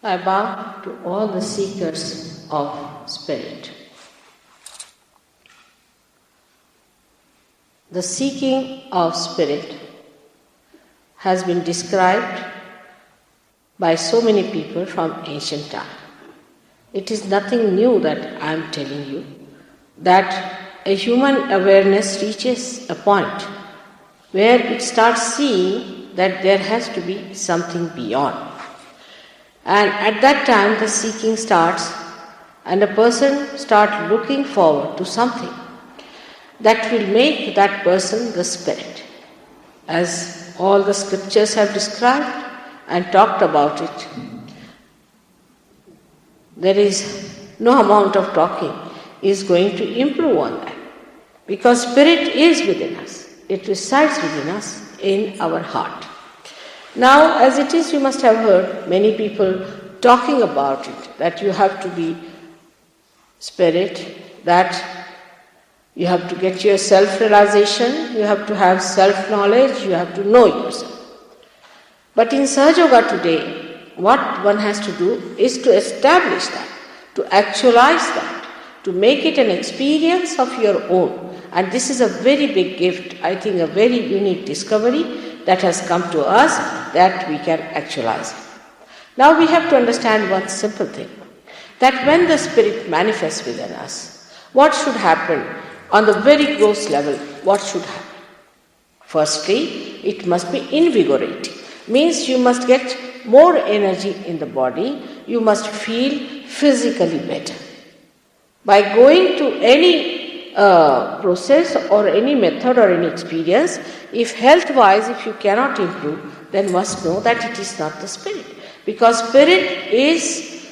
I bow to all the seekers of spirit. The seeking of spirit has been described by so many people from ancient time. It is nothing new that I am telling you, that a human awareness reaches a point where it starts seeing that there has to be something beyond. And at that time the seeking starts, and a person starts looking forward to something that will make that person the spirit. As all the scriptures have described and talked about it, there is no amount of talking is going to improve on that, because spirit is within us. It resides within us in our heart. Now, as it is, you must have heard many people talking about it, that you have to be spirit, that you have to get your self-realization, you have to have self-knowledge, you have to know yourself. But in Sahaja Yoga today, what one has to do is to establish that, to actualize that, to make it an experience of your own. And this is a very big gift, I think a very unique discovery that has come to us, that we can actualize it. Now we have to understand one simple thing, that when the spirit manifests within us, what should happen on the very gross level? What should happen? Firstly, it must be invigorating. Means you must get more energy in the body, you must feel physically better. By going to any process or any method or any experience, if health-wise, if you cannot improve, then must know that it is not the spirit. Because spirit is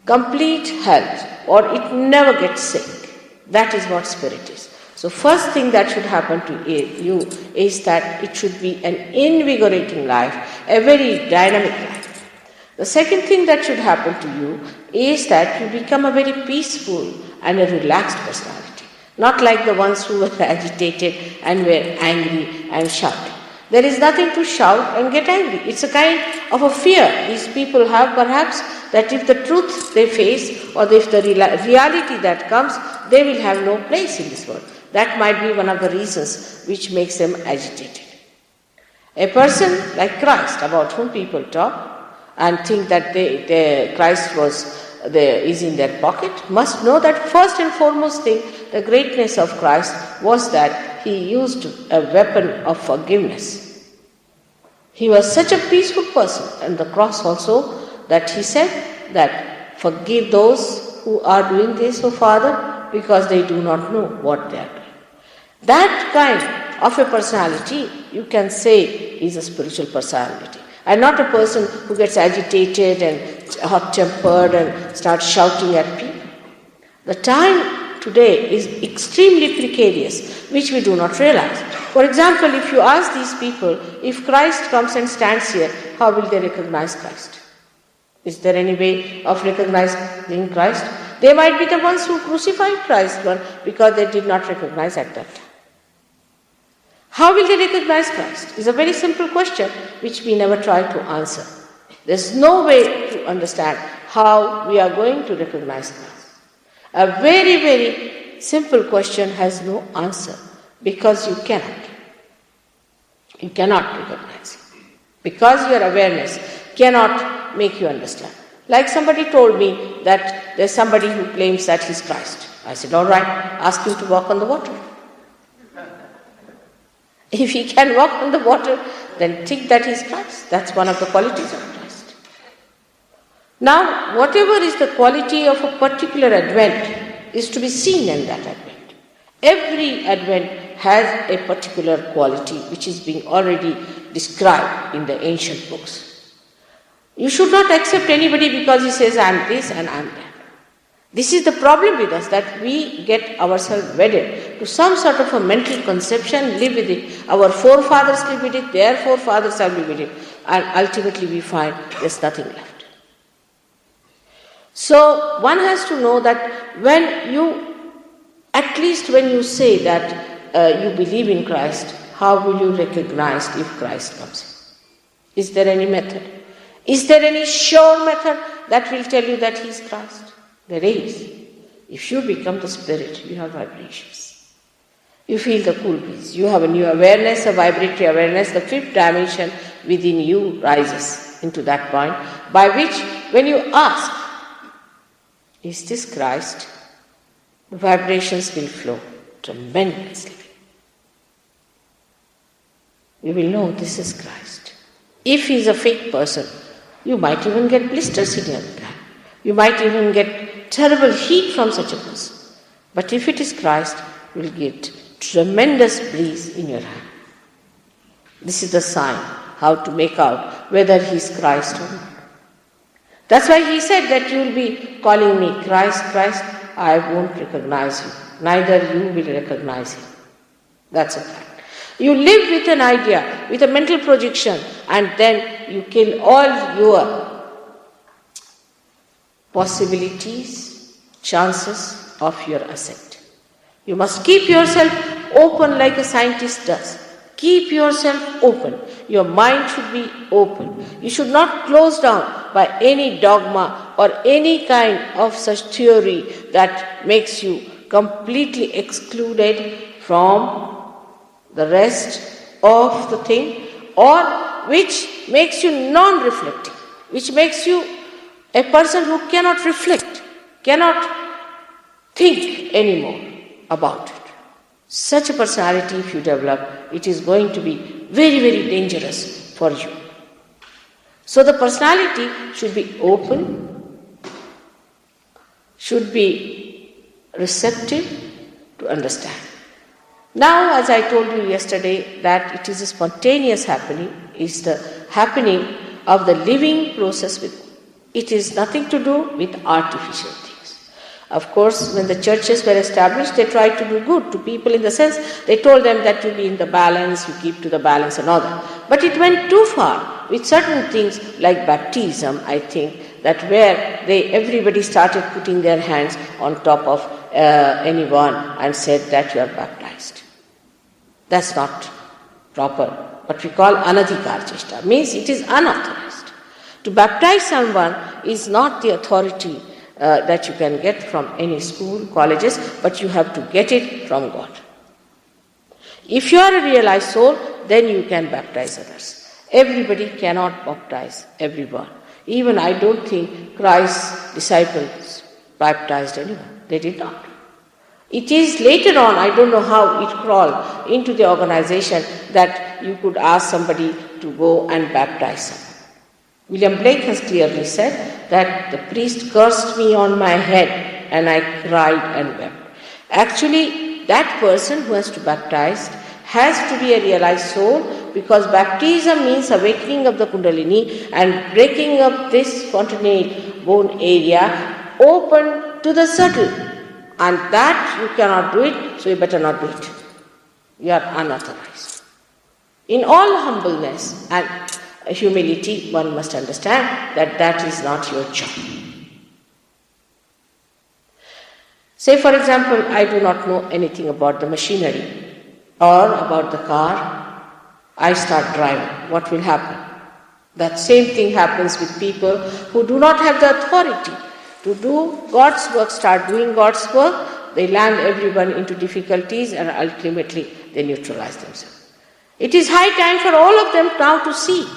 complete health, or it never gets sick. That is what spirit is. So first thing that should happen to you is that it should be an invigorating life, a very dynamic life. The second thing that should happen to you is that you become a very peaceful and a relaxed personality. Not like the ones who were agitated and were angry and shouting. There is nothing to shout and get angry. It's a kind of a fear these people have, perhaps, that if the truth they face or if the reality that comes, they will have no place in this world. That might be one of the reasons which makes them agitated. A person like Christ, about whom people talk and think that Christ is in their pocket, must know that first and foremost thing, the greatness of Christ was that he used a weapon of forgiveness. He was such a peaceful person, and the cross also, that he said that forgive those who are doing this, O Father, because they do not know what they are doing. That kind of a personality, you can say, is a spiritual personality, and not a person who gets agitated and hot-tempered and starts shouting at people. The time today is extremely precarious, which we do not realize. For example, if you ask these people, if Christ comes and stands here, how will they recognize Christ? Is there any way of recognizing Christ? They might be the ones who crucified Christ because they did not recognize at that time. How will they recognize Christ? Is a very simple question which we never try to answer. There's no way to understand how we are going to recognize Christ. A very, very simple question has no answer, because you cannot. You cannot recognize it. Because your awareness cannot make you understand. Like somebody told me that there's somebody who claims that he's Christ. I said, all right, ask him to walk on the water. If he can walk on the water, then think that he's Christ. That's one of the qualities of Christ. Now, whatever is the quality of a particular advent is to be seen in that advent. Every advent has a particular quality which is being already described in the ancient books. You should not accept anybody because he says, I'm this and I'm that. This is the problem with us, that we get ourselves wedded to some sort of a mental conception, live with it. Our forefathers live with it, their forefathers have lived with it, and ultimately we find there's nothing left. So one has to know that at least when you say that you believe in Christ, how will you recognize if Christ comes? Is there any method? Is there any sure method that will tell you that he is Christ. There is. If you become the spirit, you have vibrations. You feel the cool breeze. You have a new awareness, a vibratory awareness. The fifth dimension within you rises into that point, by which when you ask, is this Christ? The vibrations will flow tremendously. You will know this is Christ. If he is a fake person, you might even get blisters in your hand. You might even get terrible heat from such a person. But if it is Christ, you will get tremendous breeze in your hand. This is the sign how to make out whether he is Christ or not. That's why he said that you will be calling me Christ, Christ, I won't recognize you. Neither you will recognize him. That's a fact. You live with an idea, with a mental projection, and then you kill all your possibilities, chances of your ascent. You must keep yourself open like a scientist does. Keep yourself open. Your mind should be open. You should not close down by any dogma or any kind of such theory that makes you completely excluded from the rest of the thing, or which makes you non-reflective, which makes you a person who cannot reflect, cannot think anymore about it. Such a personality, if you develop, it is going to be very, very dangerous for you. So the personality should be open, should be receptive to understand. Now, as I told you yesterday, that it is a spontaneous happening, is the happening of the living process with. It is nothing to do with artificial things. Of course, when the churches were established, they tried to do good to people in the sense, they told them that you be in the balance, you keep to the balance and all that. But it went too far with certain things like baptism, I think, that where everybody started putting their hands on top of anyone and said that you are baptized. That's not proper. What we call anadhikar cheshta, means it is unauthorized. To baptize someone is not the authority that you can get from any school, colleges, but you have to get it from God. If you are a realized soul, then you can baptize others. Everybody cannot baptize everyone. Even I don't think Christ's disciples baptized anyone. They did not. It is later on, I don't know how it crawled into the organization, that you could ask somebody to go and baptize someone. William Blake has clearly said that the priest cursed me on my head and I cried and wept. Actually, that person who has to baptize has to be a realized soul, because baptism means awakening of the Kundalini and breaking up this fontanelle bone area open to the subtle. And that you cannot do it, so you better not do it. You are unauthorized. In all humbleness and humility, one must understand that that is not your job. Say, for example, I do not know anything about the machinery or about the car. I start driving. What will happen? That same thing happens with people who do not have the authority to do God's work, start doing God's work. They land everyone into difficulties and ultimately they neutralize themselves. It is high time for all of them now to see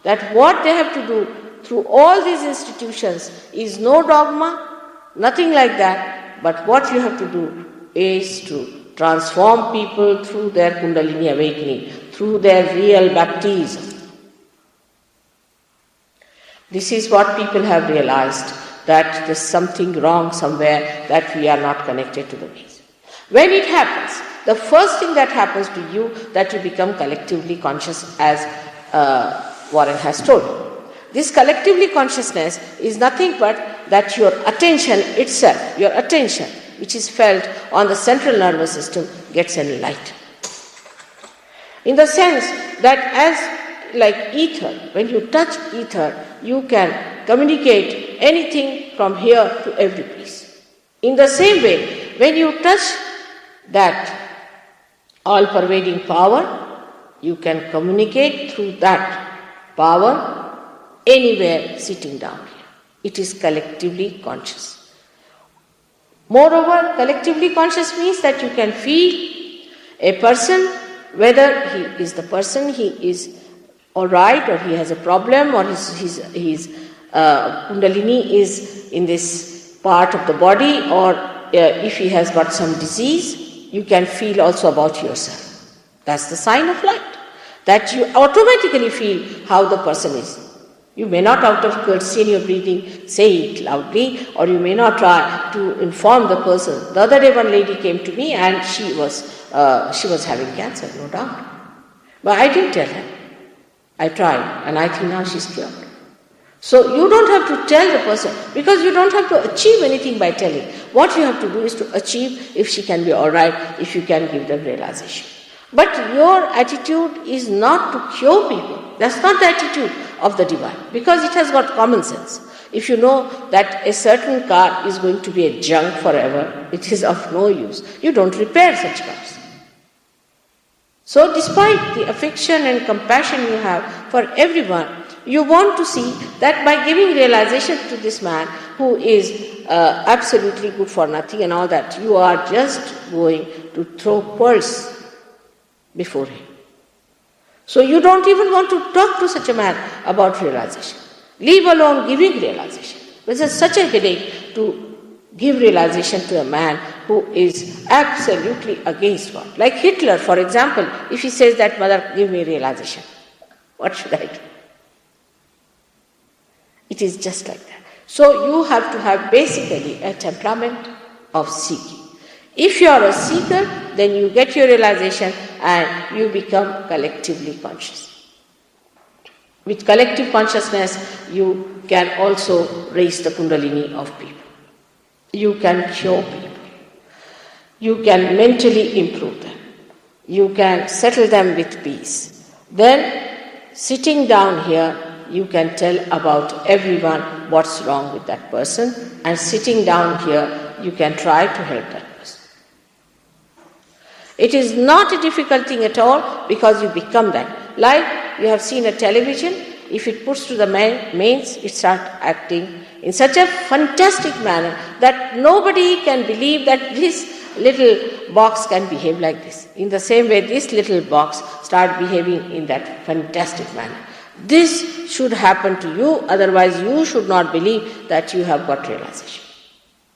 that what they have to do through all these institutions is no dogma, nothing like that, but what you have to do is to transform people through their Kundalini awakening, through their real baptism. This is what people have realized, that there's something wrong somewhere, that we are not connected to the ways. When it happens, the first thing that happens to you, that you become collectively conscious, as Warren has told. This collectively consciousness is nothing but that your attention itself, your attention which is felt on the central nervous system, gets enlightened. In the sense that as like ether, when you touch ether, you can communicate anything from here to every place. In the same way, when you touch that all-pervading power, you can communicate through that power anywhere sitting down here. It is collectively conscious. Moreover, collectively conscious means that you can feel a person, whether he is the person, he is alright, or he has a problem, or his Kundalini is in this part of the body, or if he has got some disease, you can feel also about yourself. That's the sign of light, that you automatically feel how the person is. You may not, out of courtesy in your breathing, say it loudly, or you may not try to inform the person. The other day one lady came to me and she was having cancer, no doubt. But I didn't tell her. I tried, and I think now she's cured. So you don't have to tell the person, because you don't have to achieve anything by telling. What you have to do is to achieve if she can be alright, if you can give them realization. But your attitude is not to cure people. That's not the attitude of the divine, because it has got common sense. If you know that a certain car is going to be a junk forever, it is of no use. You don't repair such cars. So despite the affection and compassion you have for everyone, you want to see that by giving realization to this man who is absolutely good for nothing and all that, you are just going to throw pearls before him. So you don't even want to talk to such a man about realization. Leave alone giving realization. This is such a headache to give realization to a man who is absolutely against God. Like Hitler, for example, if he says that, "Mother, give me realization," what should I do? It is just like that. So you have to have basically a temperament of seeking. If you are a seeker, then you get your realization and you become collectively conscious. With collective consciousness, you can also raise the Kundalini of people. You can cure people. You can mentally improve them. You can settle them with peace. Then, sitting down here, you can tell about everyone what's wrong with that person, and sitting down here, you can try to help that person. It is not a difficult thing at all, because you become that. Like you have seen a television, if it puts to the mains, it starts acting in such a fantastic manner that nobody can believe that this little box can behave like this. In the same way, this little box starts behaving in that fantastic manner. This should happen to you, otherwise you should not believe that you have got realization.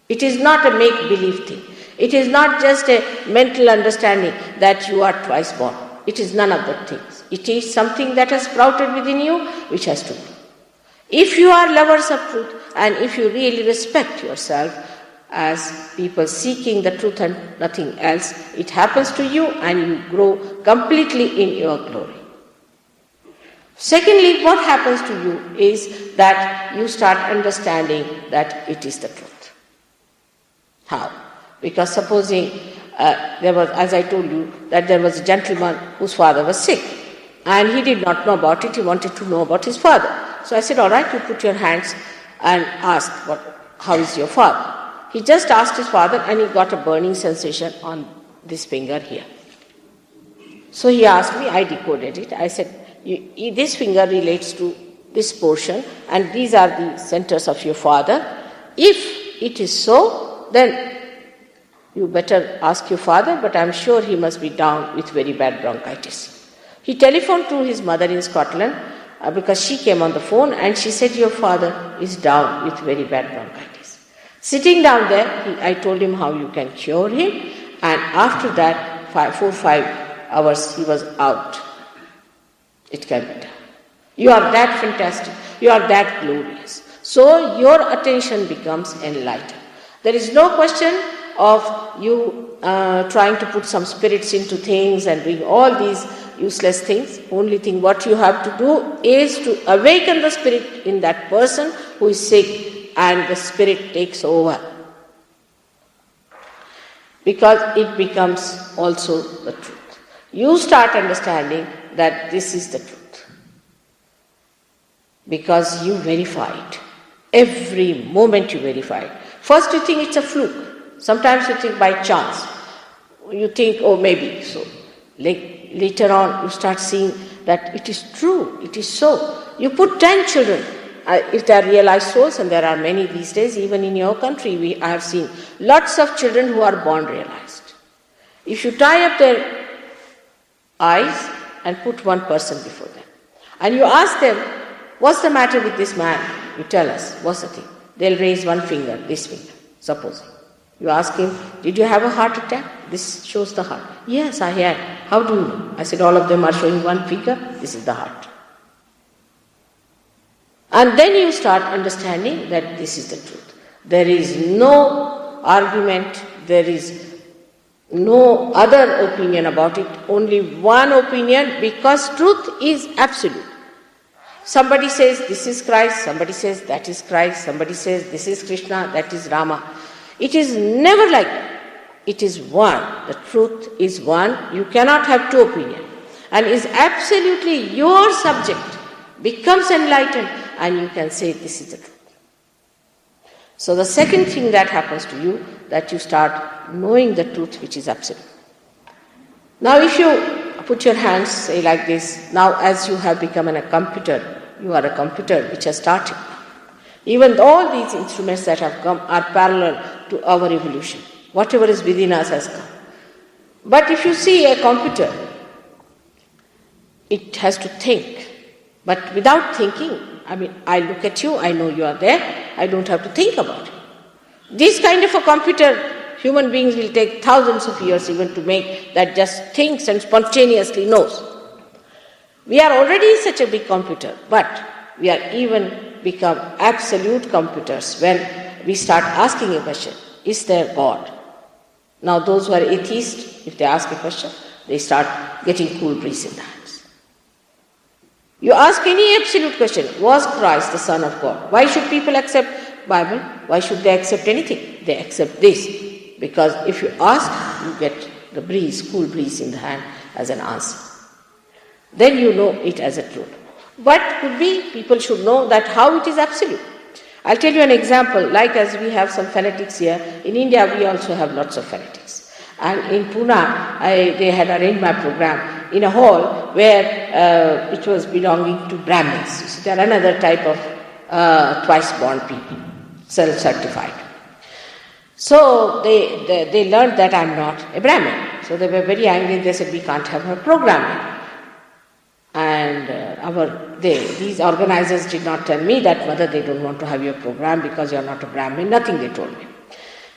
It is not a make-believe thing. It is not just a mental understanding that you are twice born. It is none of the things. It is something that has sprouted within you, which has to be. If you are lovers of truth, and if you really respect yourself as people seeking the truth and nothing else, it happens to you and you grow completely in your glory. Secondly, what happens to you is that you start understanding that it is the truth. How? Because supposing there was, as I told you, that there was a gentleman whose father was sick, and he did not know about it, he wanted to know about his father. So I said, all right, you put your hands and ask, how is your father? He just asked his father and he got a burning sensation on this finger here. So he asked me, I decoded it. I said, this finger relates to this portion and these are the centers of your father. If it is so, then you better ask your father, but I'm sure he must be down with very bad bronchitis. He telephoned to his mother in Scotland because she came on the phone and she said, your father is down with very bad bronchitis. Sitting down there, I told him how you can cure him, and after that, 4 or 5 hours, he was out. It can be done. You are that fantastic. You are that glorious. So your attention becomes enlightened. There is no question of you trying to put some spirits into things and doing all these useless things. Only thing what you have to do is to awaken the spirit in that person who is sick, and the spirit takes over. Because it becomes also the truth. You start understanding that this is the truth. Because you verify it. Every moment you verify it. First you think it's a fluke. Sometimes you think by chance. You think, oh maybe so. Later on you start seeing that it is true, it is so. You put 10 children if they are realized souls, and there are many these days, even in your country, I have seen lots of children who are born realized. If you tie up their eyes and put one person before them, and you ask them, what's the matter with this man? You tell us, what's the thing? They'll raise one finger, this finger, supposing. You ask him, did you have a heart attack? This shows the heart. Yes, I had. How do you know? I said, all of them are showing one finger, this is the heart. And then you start understanding that this is the truth. There is no argument, there is no other opinion about it, only one opinion, because truth is absolute. Somebody says this is Christ, somebody says that is Christ, somebody says this is Krishna, that is Rama. It is never like that. It is one. The truth is one. You cannot have two opinions. And is absolutely your subject, becomes enlightened, and you can say this is the truth. So the second thing that happens to you, that you start knowing the truth which is absolute. Now if you put your hands, say like this, now as you have become a computer, you are a computer which has started. Even all these instruments that have come are parallel to our evolution. Whatever is within us has come. But if you see a computer, it has to think. But without thinking, I look at you, I know you are there, I don't have to think about it. This kind of a computer, human beings will take thousands of years even to make, that just thinks and spontaneously knows. We are already such a big computer, but we are even become absolute computers when we start asking a question, is there God? Now those who are atheists, if they ask a question, they start getting cool breeze in the hands. You ask any absolute question, was Christ the Son of God? Why should people accept Bible? Why should they accept anything? They accept this, because if you ask, you get the breeze, cool breeze in the hand as an answer. Then you know it as a truth. But could be, people should know that how it is absolute. I'll tell you an example, like as we have some fanatics here, in India we also have lots of fanatics. And in Pune, they had arranged my program in a hall where it was belonging to Brahmins. So they are another type of twice-born people, self-certified. So they learned that I'm not a Brahmin. So they were very angry, they said, we can't have her program here. And these organizers did not tell me that, Mother, they don't want to have your program because you are not a Brahmin. Nothing they told me.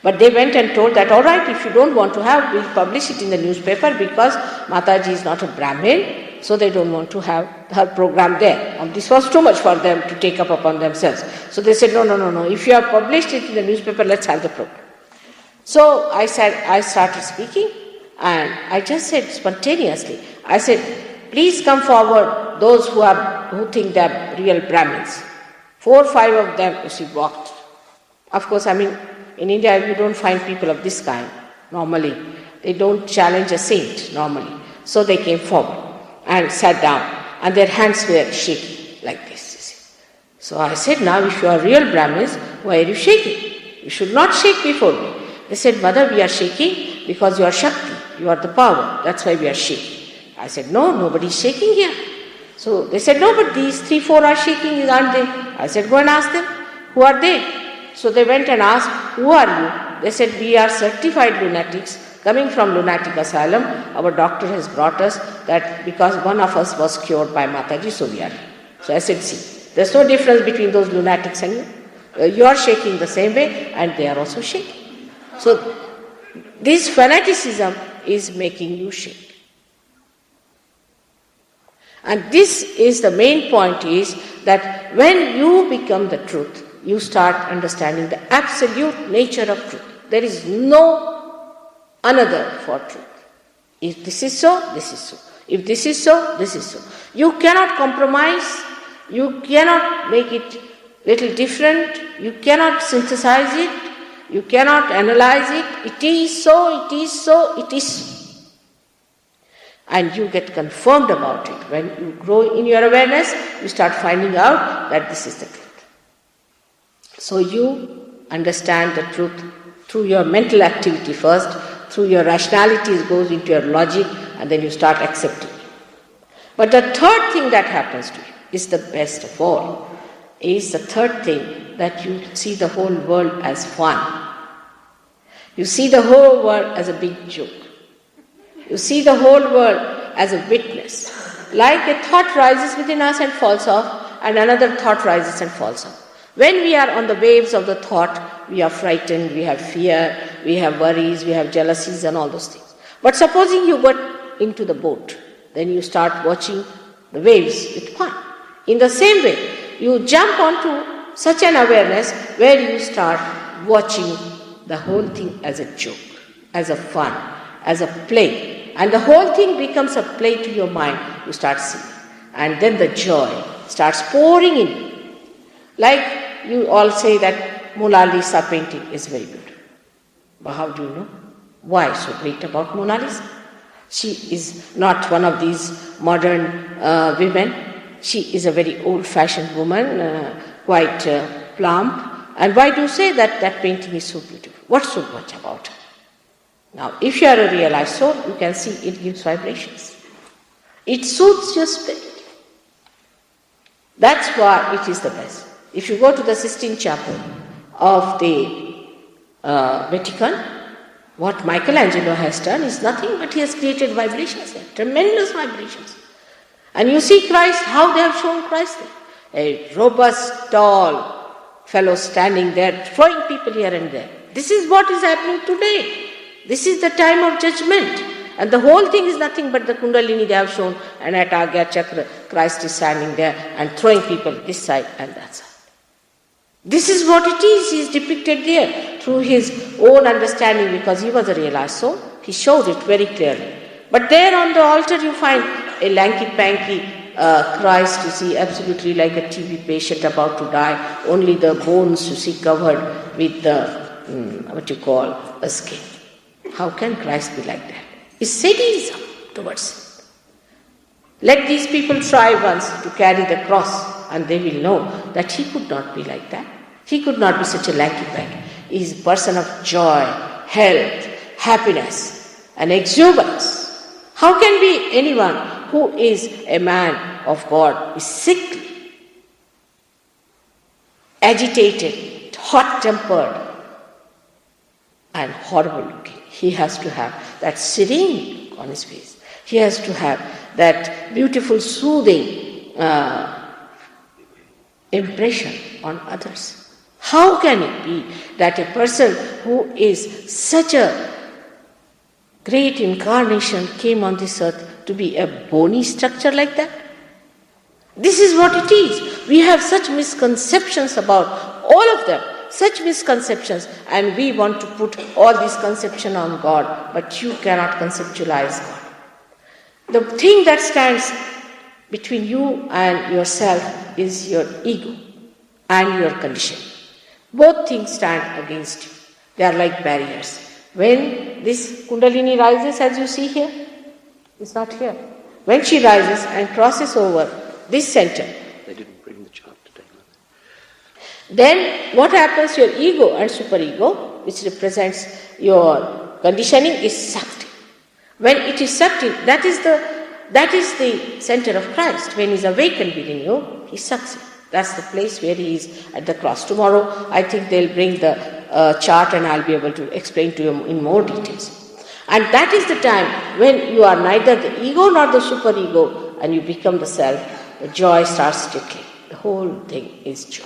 But they went and told that, all right, if you don't want to have, we'll publish it in the newspaper because Mataji is not a Brahmin, so they don't want to have her program there. And this was too much for them to take up upon themselves. So they said, no. If you have published it in the newspaper, let's have the program. So I started speaking, and I just said spontaneously, I said, please come forward, those who think they are real Brahmins. 4 or 5 of them, you see, walked. Of course, in India, you don't find people of this kind, normally. They don't challenge a saint, normally. So they came forward and sat down, and their hands were shaking, like this, you see. So I said, now if you are real Brahmins, why are you shaking? You should not shake before me. They said, Mother, we are shaking because you are Shakti, you are the power, that's why we are shaking. I said, no, nobody is shaking here. So they said, no, but these 3, 4 are shaking, aren't they? I said, go and ask them, who are they? So they went and asked, who are you? They said, we are certified lunatics coming from lunatic asylum. Our doctor has brought us that because one of us was cured by Mataji, so we are here. So I said, see, there's no difference between those lunatics and you. You are shaking the same way and they are also shaking. So this fanaticism is making you shake. And this is the main point, is that when you become the truth, you start understanding the absolute nature of truth. There is no another for truth. If this is so, this is so. If this is so, this is so. You cannot compromise, you cannot make it little different, you cannot synthesize it, you cannot analyze it. It is so, it is so, it is so. And you get confirmed about it. When you grow in your awareness, you start finding out that this is the truth. So you understand the truth through your mental activity first, through your rationality, it goes into your logic, and then you start accepting it. But the third thing that happens to you is the best of all. is the third thing, that you see the whole world as fun. You see the whole world as a big joke. You see the whole world as a witness. Like a thought rises within us and falls off, and another thought rises and falls off. When we are on the waves of the thought, we are frightened, we have fear, we have worries, we have jealousies and all those things. But supposing you got into the boat, then you start watching the waves with fun. In the same way, you jump onto such an awareness where you start watching the whole thing as a joke, as a fun, as a play. And the whole thing becomes a play to your mind. You start seeing. And then the joy starts pouring in. Like you all say that Mona Lisa painting is very beautiful. But how do you know? Why so great about Mona Lisa? She is not one of these modern women. She is a very old-fashioned woman, quite plump. And why do you say that that painting is so beautiful? What's so much about her? Now, if you are a realized soul, you can see it gives vibrations. It soothes your spirit. That's why it is the best. If you go to the Sistine Chapel of the Vatican, what Michelangelo has done is nothing but he has created vibrations there, tremendous vibrations. And you see Christ, how they have shown Christ there. A robust, tall fellow standing there, throwing people here and there. This is what is happening today. This is the time of judgment. And the whole thing is nothing but the Kundalini they have shown, and at Agya Chakra, Christ is standing there and throwing people this side and that side. This is what it is. He is depicted there through his own understanding, because he was a realized soul. He showed it very clearly. But there on the altar you find a lanky-panky Christ, you see, absolutely like a TB patient about to die. Only the bones, you see, covered with the, a skin. How can Christ be like that? It's sadism towards him. Let these people try once to carry the cross, and they will know that he could not be like that. He could not be such a lanky-panky. He is a person of joy, health, happiness, and exuberance. How can be anyone who is a man of God is sickly, agitated, hot-tempered, and horrible-looking? He has to have that serene on his face. He has to have that beautiful, soothing impression on others. How can it be that a person who is such a great incarnation came on this earth to be a bony structure like that? This is what it is. We have such misconceptions about all of them, such misconceptions, and we want to put all these conceptions on God, but you cannot conceptualize God. The thing that stands between you and yourself is your ego and your condition. Both things stand against you. They are like barriers. When this Kundalini rises, as you see here, it's not here. When she rises and crosses over this center, they didn't bring the chart today. Then what happens? Your ego and superego, which represents your conditioning, is sucked in. When it is sucked in, that is the center of Christ. When he is awakened within you, he sucks in. That's the place where he is at the cross. Tomorrow, I think they'll bring the chart and I'll be able to explain to you in more details. And that is the time when you are neither the ego nor the superego and you become the self. The joy starts trickling. The whole thing is joy.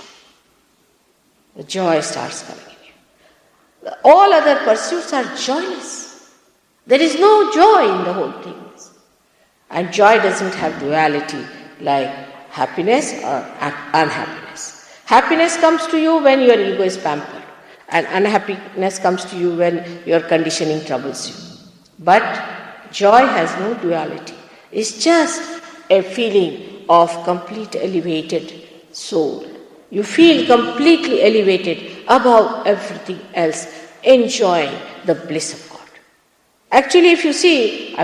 The joy starts coming in you. All other pursuits are joyless. There is no joy in the whole thing. And joy doesn't have duality like happiness or unhappiness. Happiness comes to you when your ego is pampered, and unhappiness comes to you when your conditioning troubles you. But joy has no duality. It's just a feeling of complete elevated soul. You feel completely elevated above everything else, enjoying the bliss of God. Actually, if you see,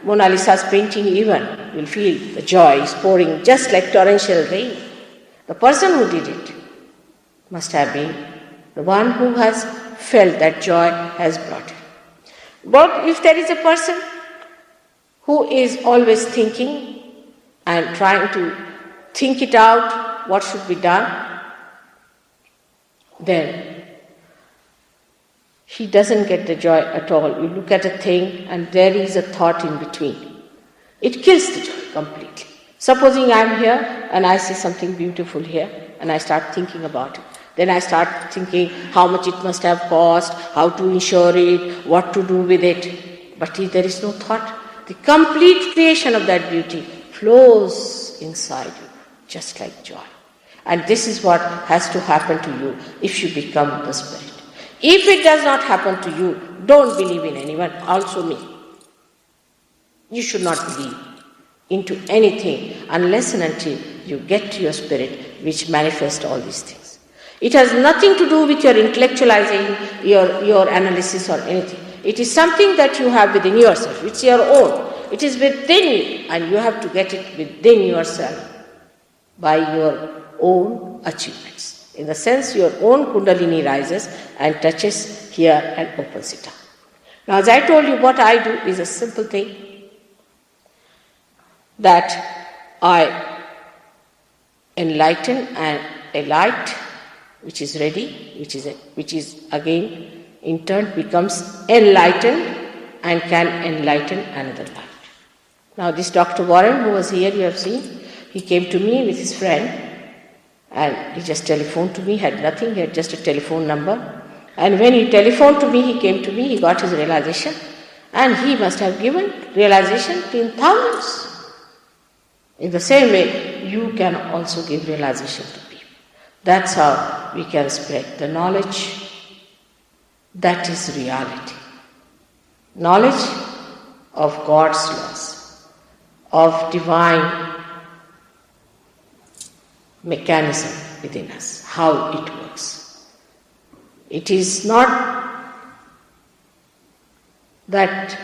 Mona Lisa's painting even, you'll feel the joy is pouring just like torrential rain. The person who did it must have been the one who has felt that joy has brought it. But if there is a person who is always thinking and trying to think it out what should be done, then he doesn't get the joy at all. You look at a thing and there is a thought in between. It kills the joy completely. Supposing I am here and I see something beautiful here and I start thinking about it. Then I start thinking how much it must have cost, how to insure it, what to do with it. But there is no thought. The complete creation of that beauty flows inside you, just like joy. And this is what has to happen to you if you become the Spirit. If it does not happen to you, don't believe in anyone, also me. You should not believe into anything unless and until you get to your Spirit which manifests all these things. It has nothing to do with your intellectualizing, your analysis or anything. It is something that you have within yourself. It's your own. It is within you and you have to get it within yourself by your own achievements. In the sense your own Kundalini rises and touches here and opens it up. Now as I told you, what I do is a simple thing, that I enlighten a light which is ready, which is again in turn becomes enlightened and can enlighten another light. Now this Dr. Warren, who was here, you have seen, he came to me with his friend and he just telephoned to me, had nothing, he had just a telephone number. And when he telephoned to me, he came to me, he got his realization, and he must have given realization to thousands. In the same way, you can also give realization to people. That's how we can spread the knowledge that is reality. Knowledge of God's laws, of divine mechanism within us, how it works. It is not that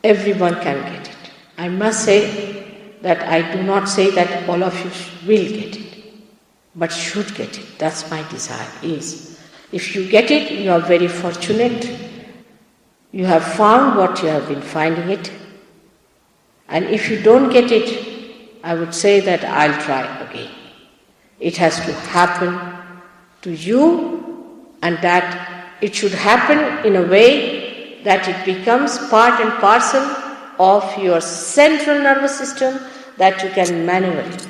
everyone can get it. I must say that I do not say that all of you will get it, but should get it. That's my desire is. If you get it, you are very fortunate. You have found what you have been finding it. And if you don't get it, I would say that I'll try again. It has to happen to you, and that it should happen in a way that it becomes part and parcel of your central nervous system that you can maneuver it.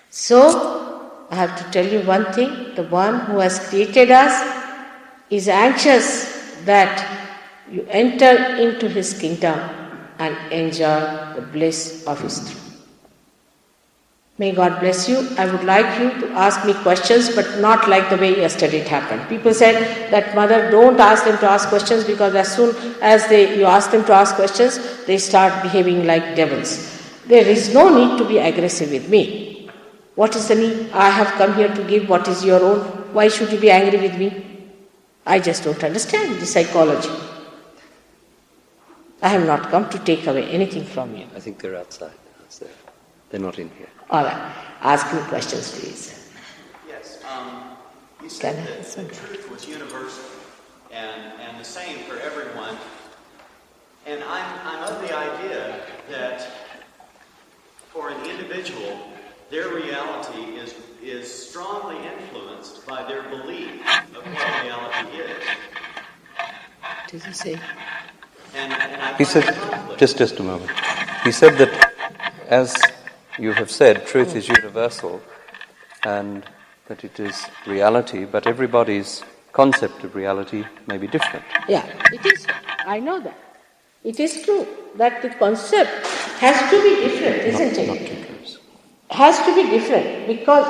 So, I have to tell you one thing, the one who has created us is anxious that you enter into his kingdom and enjoy the bliss of his throne. May God bless you. I would like you to ask me questions, but not like the way yesterday it happened. People said that, Mother, don't ask them to ask questions, because as soon as you ask them to ask questions, they start behaving like devils. There is no need to be aggressive with me. What is the need? I have come here to give what is your own. Why should you be angry with me? I just don't understand the psychology. I have not come to take away anything from you. I think they're outside. They're not in here. All right. Ask me questions, please. Yes. You said that the truth was universal and the same for everyone. And I'm of the idea that for an individual, their reality is strongly influenced by their belief of what reality is. What did he say? And I He said, just a moment. He said that, as you have said, truth is universal and that it is reality, but everybody's concept of reality may be different. Yeah, it is. I know that. It is true that the concept has to be different, isn't it? Not too close. Has to be different, because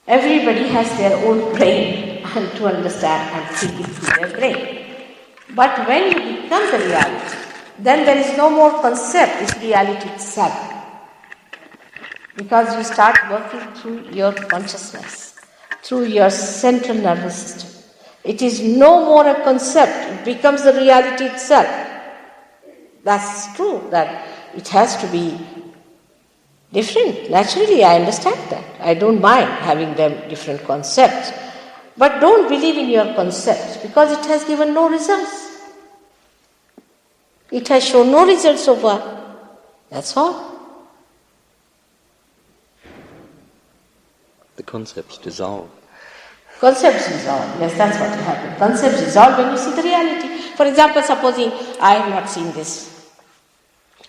everybody has their own brain and to understand and think it through their brain. But when you become the reality, then there is no more concept, it's reality itself. Because you start working through your consciousness, through your central nervous system. It is no more a concept, it becomes the reality itself. That's true, that it has to be different. Naturally, I understand that. I don't mind having them different concepts. But don't believe in your concepts, because it has given no results. It has shown no results so far. That's all. concepts dissolve. Concepts dissolve. Yes, that's what will happen. Concepts dissolve when you see the reality. For example, supposing I have not seen this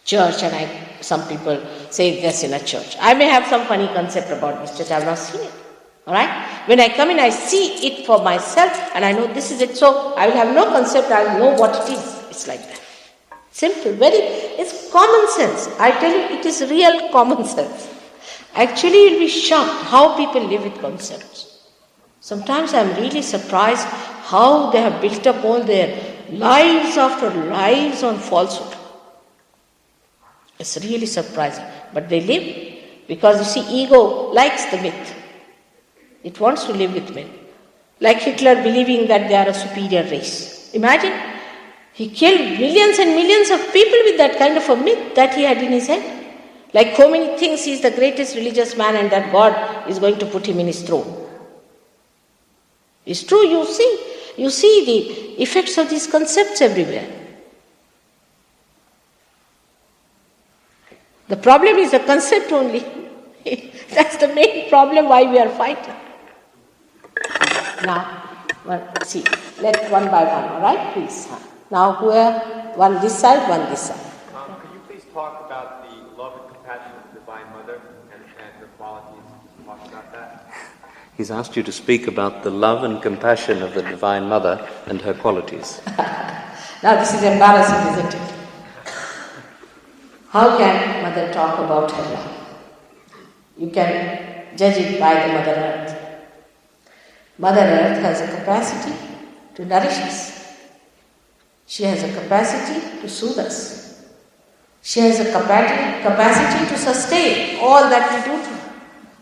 church and some people say this in a church. I may have some funny concept about this church. I have not seen it. Alright? When I come in, I see it for myself and I know this is it. So I will have no concept. I will know what it is. It's like that. Simple. It's common sense. I tell you, it is real common sense. Actually, you'll be shocked how people live with concepts. Sometimes I'm really surprised how they have built up all their lives after lives on falsehood. It's really surprising. But they live because you see, ego likes the myth. It wants to live with myth. Like Hitler believing that they are a superior race. Imagine, he killed millions and millions of people with that kind of a myth that he had in his head. Like Khomeini thinks he is the greatest religious man and that God is going to put him in his throne. It's true, you see the effects of these concepts everywhere. The problem is the concept only. That's the main problem why we are fighting. Now, see, let one by one, alright, please. Now, one this side, one this side. Could you please talk about the love and compassion of the Divine Mother and her qualities? Talk about that. He's asked you to speak about the love and compassion of the Divine Mother and her qualities. Now, this is embarrassing, isn't it? How can Mother talk about her love? You can judge it by the Mother Earth. Mother Earth has a capacity to nourish us. She has a capacity to soothe us. She has a capacity to sustain all that we do to her.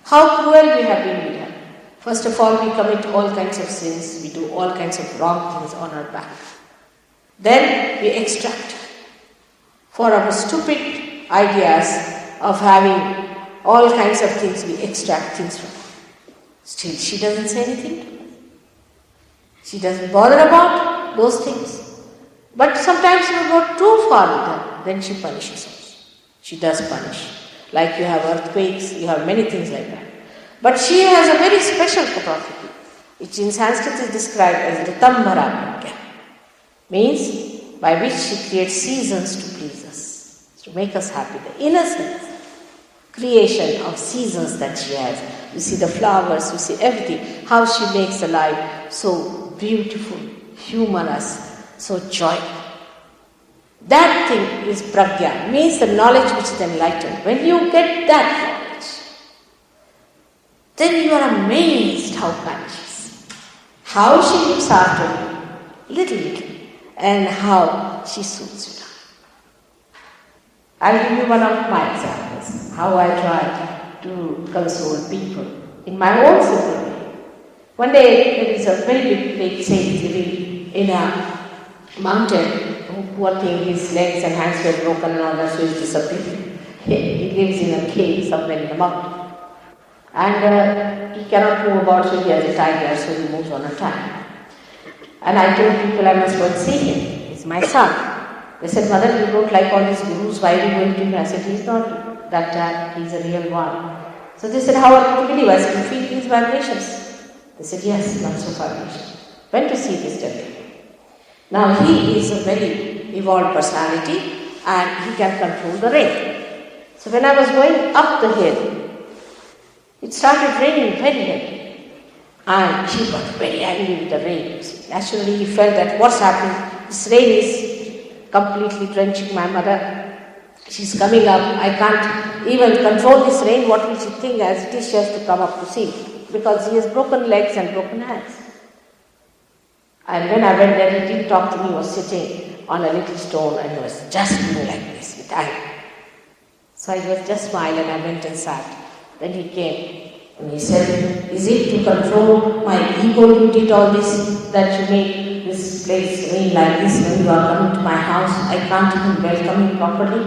How cruel we have been with her. First of all, we commit all kinds of sins. We do all kinds of wrong things on her back. Then we extract for our stupid ideas of having all kinds of things, we extract things from her. Still, she doesn't say anything to us. She doesn't bother about those things. But sometimes we go too far with her, then she punishes us. She does punish. Like you have earthquakes, you have many things like that. But she has a very special capacity, which in Sanskrit is described as Ritambhara Pragya. Means by which she creates seasons to please us, to make us happy. The innocence, creation of seasons that she has. You see the flowers, you see everything, how she makes the life so beautiful, humorous, so joyful. That thing is pragya, means the knowledge which is enlightened. When you get that knowledge, then you are amazed how kind she is. How she looks after you, little, and how she soothes you down. I'll give you one of my examples, how I try to console people in my own simple way. One day, there is a very big saint living in a mountain. Poor thing, his legs and hands were broken and all that, so he's disappeared. He lives in a cave somewhere in the mountain. And he cannot move about, so he has a tiger, so he moves on a time. And I told people I must go and see him. He's my son. They said, Mother, you don't like all these gurus, why are you going to him? I said, he's not that dad, he's a real one. So they said, how are you to believe? I said, you feel these vibrations? They said, yes, lots of vibrations. Went to see this gentleman. Now he is a very evolved personality and he can control the rain. So when I was going up the hill, it started raining very heavily. And he got very angry with the rain. Naturally he felt that what's happening? This rain is completely drenching my mother. She's coming up. I can't even control this rain. What will she think as it is? She has to come up to see me. Because he has broken legs and broken hands. And when I went there, he didn't talk to me. He was sitting on a little stone and he was just doing like this with anger. So I was just smiling and I went and sat. Then he came and he said, is it to control my ego you did all this, that you made this place rain like this when you are coming to my house? I can't even welcome you properly.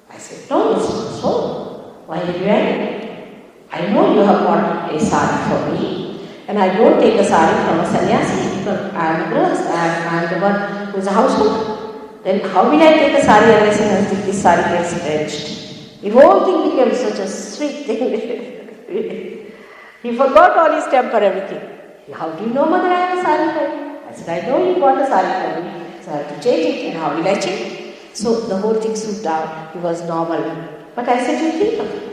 I said, no, it's not so. Why are you angry? I know you have got a sari for me. And I don't take a sari from a sannyasi because I am a grahastha, I am the one who is a householder. Then how will I take a sari unless this sari gets drenched? The whole thing became such a sweet thing. He forgot all his temper, everything. How do you know, mother, I have a sari for? I said, I know you got a sari for me, so I have to change it. And how will I change it? So the whole thing stood down. He was normal. But I said, you think of it.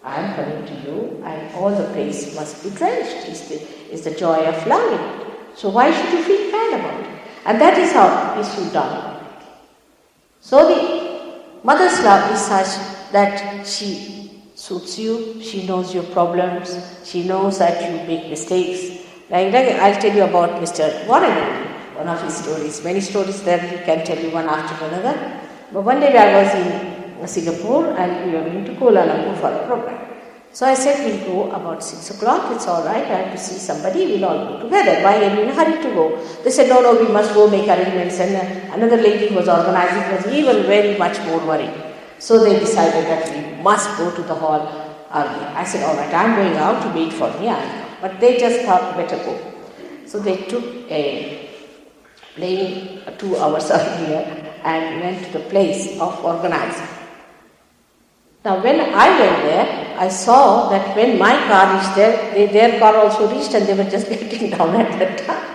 I am coming to you, and all the praise must be drenched. Is the joy of love in it. So why should you feel bad about it? And that is how he stood down. So the mother's love is such that she suits you, she knows your problems, she knows that you make mistakes. Like I'll tell you about Mr. Warren, one of his stories. Many stories there he can tell you one after another. But one day I was in Singapore and we were going to Kuala Lumpur for a program. So I said, we'll go about 6 o'clock, it's all right, I have to see somebody, we'll all go together. Why are you in a hurry to go? They said, no, we must go make arrangements. And another lady who was organizing was even very much more worried. So they decided that we must go to the hall early. I said, all right, I'm going out to wait for me. But they just thought, better go. So they took a plane 2 hours earlier and went to the place of organizing. Now when I went there, I saw that when my car reached there, their car also reached and they were just getting down at that time.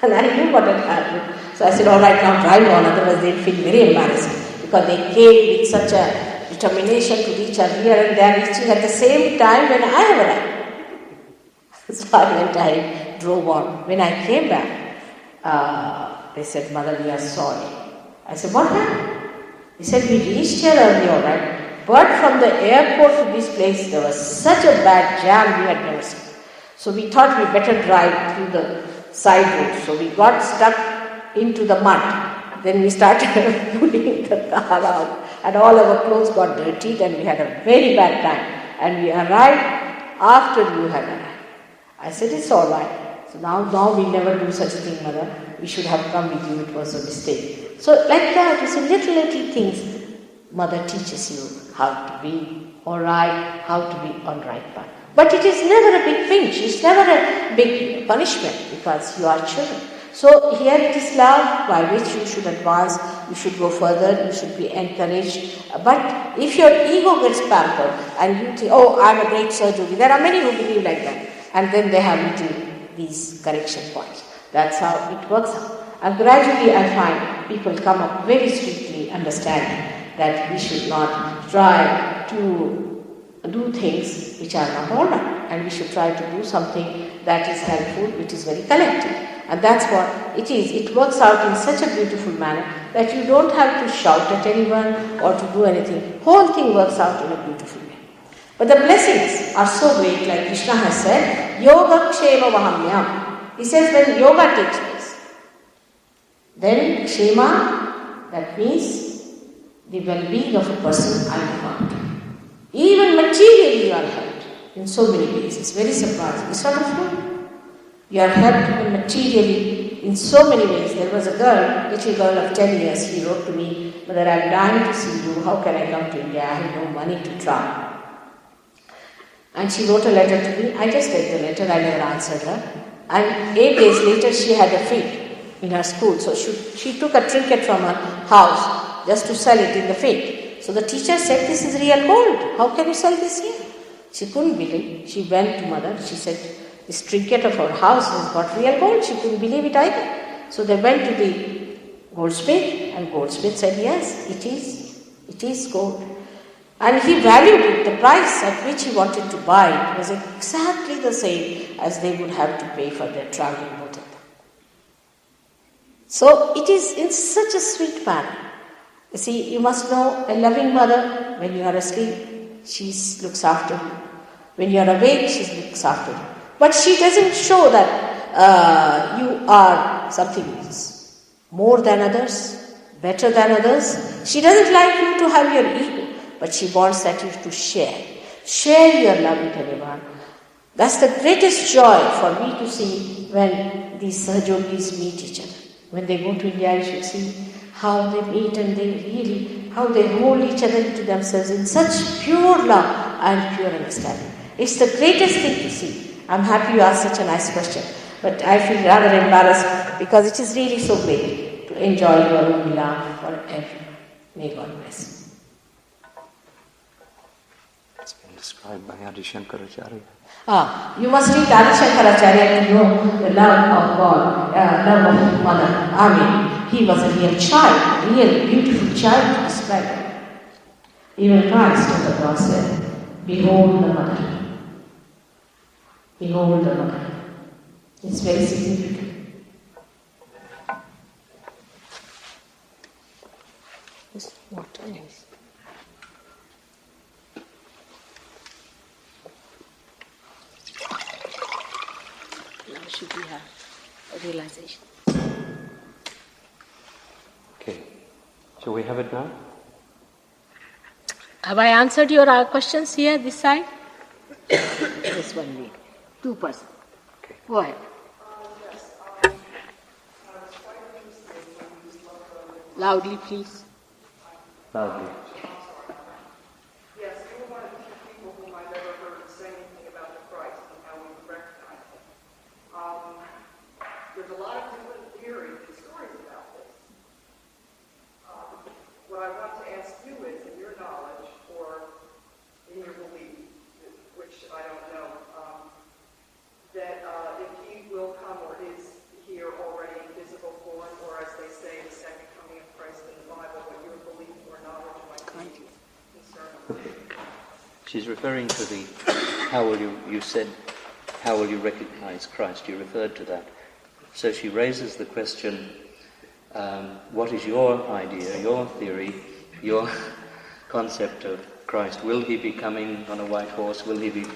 And I knew what had happened. So I said, all right, now drive on, otherwise they'll feel very embarrassed. Because they came with such a determination to reach earlier and they are reaching at the same time when I have arrived. So I went, I drove on. When I came back, they said, Mother, we are sorry. I said, what happened? He said, we reached here early, all right. But from the airport to this place, there was such a bad jam we had never seen. So we thought we better drive through the side road. So we got stuck into the mud. Then we started pulling the car out. And all our clothes got dirtied and we had a very bad time. And we arrived after you had arrived. I said, it's all right. So now we never do such a thing, Mother. We should have come with you. It was a mistake. So like that, you see, little things. Mother teaches you how to be alright, how to be on right path. But it is never a big pinch, it's never a big punishment because you are children. So here it is love by which you should advance, you should go further, you should be encouraged. But if your ego gets pampered and you think, oh, I'm a great Sahaja, there are many who believe like that. And then they have these correction points. That's how it works out. And gradually I find people come up very strictly understanding that we should not try to do things which are not all right, and we should try to do something that is helpful, which is very collective. And that's what it is. It works out in such a beautiful manner that you don't have to shout at anyone or to do anything. Whole thing works out in a beautiful way. But the blessings are so great, like Krishna has said, Yoga Kshema Vahamyam. He says when yoga takes place, then Kshema, that means the well-being of a person I look after. Even materially you are helped in so many ways. It's very surprising. It's not true. You are helped even materially in so many ways. There was a little girl of 10 years, she wrote to me, Mother, I'm dying to see you. How can I come to India? I have no money to travel. And she wrote a letter to me. I just read the letter. I never answered her. And 8 days later, she had a fete in her school. So she took a trinket from her house just to sell it in the fete. So the teacher said, this is real gold. How can you sell this here? She couldn't believe. She went to Mother. She said, this trinket of our house has got real gold. She couldn't believe it either. So they went to the goldsmith and goldsmith said, yes, it is gold. And he valued it. The price at which he wanted to buy it was exactly the same as they would have to pay for their traveling, both of them. So it is in such a sweet manner. You see, you must know a loving mother, when you are asleep, she looks after you. When you are awake, she looks after you. But she doesn't show that you are something more than others, better than others. She doesn't like you to have your ego, but she wants that you to share. Share your love with everyone. That's the greatest joy for me to see when these Sahajogis meet each other. When they go to India, you should see how they meet and how they hold each other into themselves in such pure love and pure understanding. It's the greatest thing to see. I'm happy you asked such a nice question, but I feel rather embarrassed because it is really so great to enjoy your own love for everyone. May God bless. It's been described by Adi Shankaracharya. You must read Adi Shankaracharya to know the love of God, love of Mother. I mean, he was a real child, a real beautiful child to describe. Even Christ on the cross said, "Behold the Mother. Behold the Mother." It's very significant. What else? Now should we have a realization? Okay. Shall we have it now? Have I answered your questions here, this side? This one way. 2%. Okay. Go ahead. Loudly, please. Loudly. Yes, you were one of the few people whom I never heard say anything about the Christ and how we recognize him. There's a lot of different theories and stories about this. What I want to ask you is, in your knowledge or in your belief, which I don't know, that if he will come or is here already in physical form, or as they say, the second coming of Christ in the Bible, what your belief or knowledge might be concerning. She's referring to the, how will you said, how will you recognize Christ? You referred to that. So she raises the question, what is your idea, your theory, your concept of Christ? Will he be coming on a white horse? Will he be,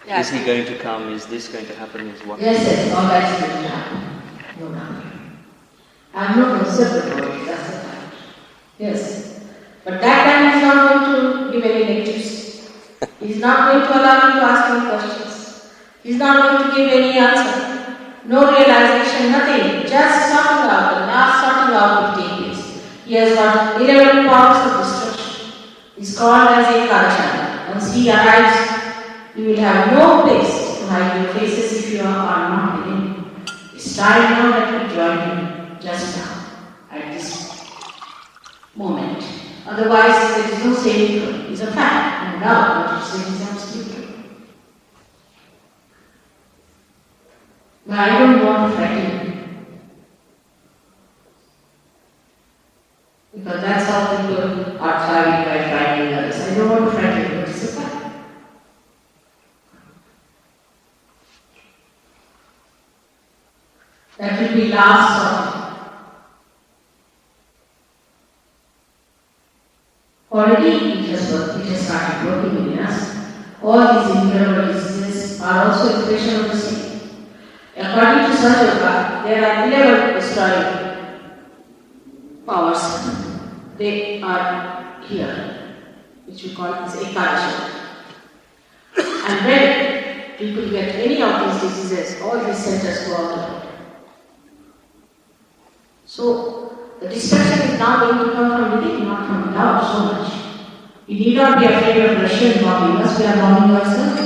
is he going to come? Is this going to happen? Is what? Yes, all that is going to happen. No doubt. I have no concept about it, that's the fact. Yes. But that man is not going to give any lectures. He's not going to allow you to ask any questions. He's not going to give any answer. No realization, nothing. Just sorting out, the last sorting out will take place. He has got 11 powers of destruction. He's called as a Karacharya. Once he arrives, you will have no place to hide your faces if you are not with him. It's time now that we join him, just now, at this moment. Otherwise, there is no saving for him. It's a fact, no doubt, but it's absolute truth. But I don't want to frighten him. Because that's how people are trying by frightening others. I don't want to frighten him, but it's a fact. That will be last sorting. Already it has started working in us. All these incurable diseases are also expression of the same. According to Sahaja, there are 11 destroying powers. They are here, which we call as Ekadashi. And when people get any of these diseases, all these centers go out. So, the destruction is now going to come from within, not from without so much. We need not be afraid of Russian bombing us, we are bombing ourselves.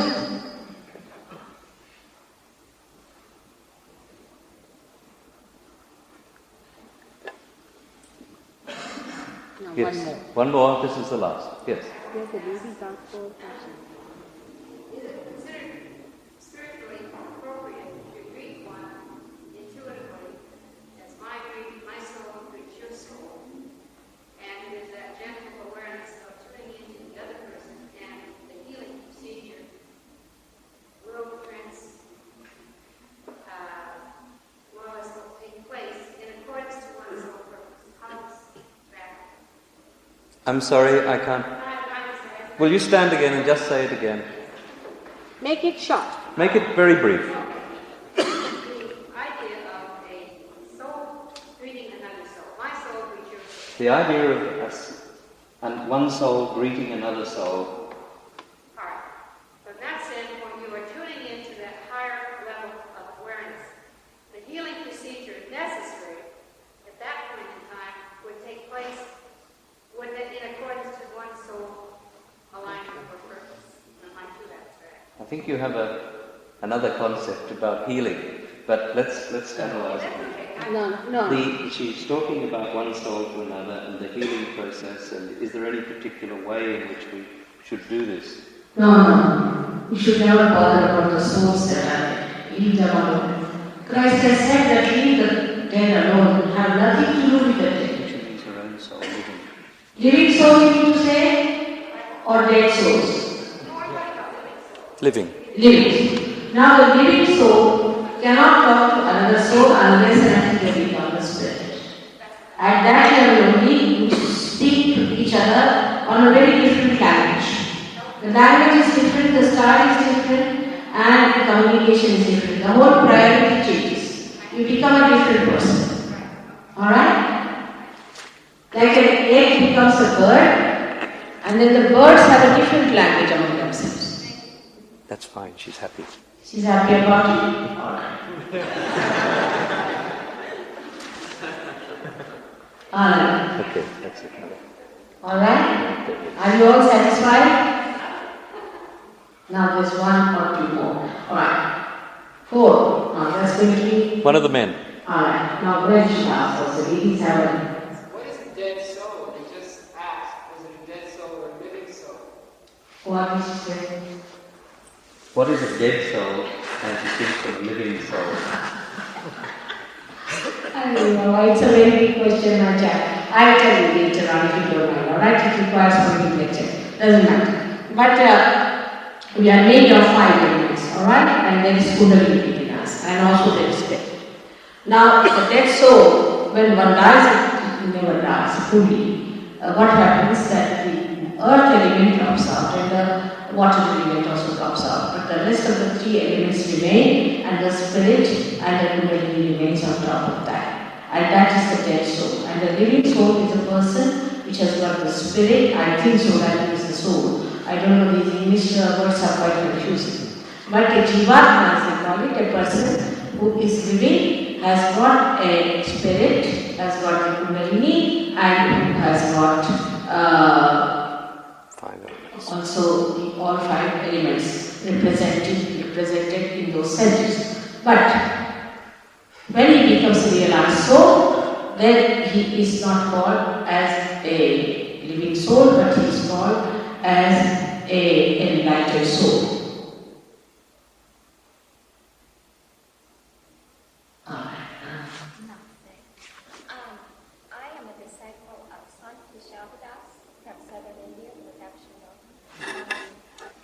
Yes. One more. This is the last. Yes. There's a lady transport. Is it considered spiritually appropriate to greet one intuitively as my soul greets your soul? And it is that gentle awareness of tuning into the other person and the healing procedure will take place in accordance to one's own purpose. How does that? I'm sorry, I can't. Will you stand again and just say it again? Make it short. Make it very brief. The idea of a soul greeting another soul. My soul greets your soul. The idea of us and one soul greeting another soul. Alright. From that standpoint, you are tuning into that higher level of awareness. The healing procedure necessary at that point in time would take place in accordance to one soul aligned with purpose. Am I to that track? I think you have another concept about healing, but let's analyze it. That's okay. No. She's talking about one soul to another and the healing process, and is there any particular way in which we should do this? No. You should never bother about the souls that are there. Leave them alone. Christ has said that leave the dead alone, have nothing to do with the dead. Each of these are own soul, living. Living soul, you mean to say, or dead souls? Living. Living. Now the living soul cannot talk to another soul unless and until they become the spirit. At that level only, you speak to each other on a very different language. The language is different, the style is different, and the communication is different. The whole priority changes. You become a different person. Alright? Like an egg becomes a bird, and then the birds have a different language among themselves. That's fine, she's happy. She's happy about it? Alright. Alright. Okay, that's it. Alright? Are you all satisfied? Now there's one or two more. Alright. 4. Now that's going to be... One of the men. Alright. Now where should I ask us? The ladies have a... What is a dead soul? They just asked, was it a dead soul or a living soul? What did she say? What is a dead soul and she thinks of a living soul? I don't know. It's a very big question, my child. I'll tell you later on if you don't mind. Alright? It requires some big lecture. Doesn't matter. But we are made of 5 elements. Alright? And there is Kundalini in us. And also there is death. Now, the dead soul, when one dies, it never dies fully. What happens that the earth element drops out and the water element also drops out. But the rest of the 3 elements remain, and the spirit and the Kundalini remains on top of that. And that is the dead soul. And the living soul is a person which has got the spirit. I think so, that is the soul. I don't know, these English words are quite confusing. But a jivatma, as they call it, a person who is living, has got a spirit, has got the Kundalini, and who has got 5 elements. also all 5 elements represented in those centers. But when he becomes a realized soul, then he is not called as a living soul, but he is called as a enlightened soul. I am a disciple of Sant Sahaja from southern India, perhaps you know.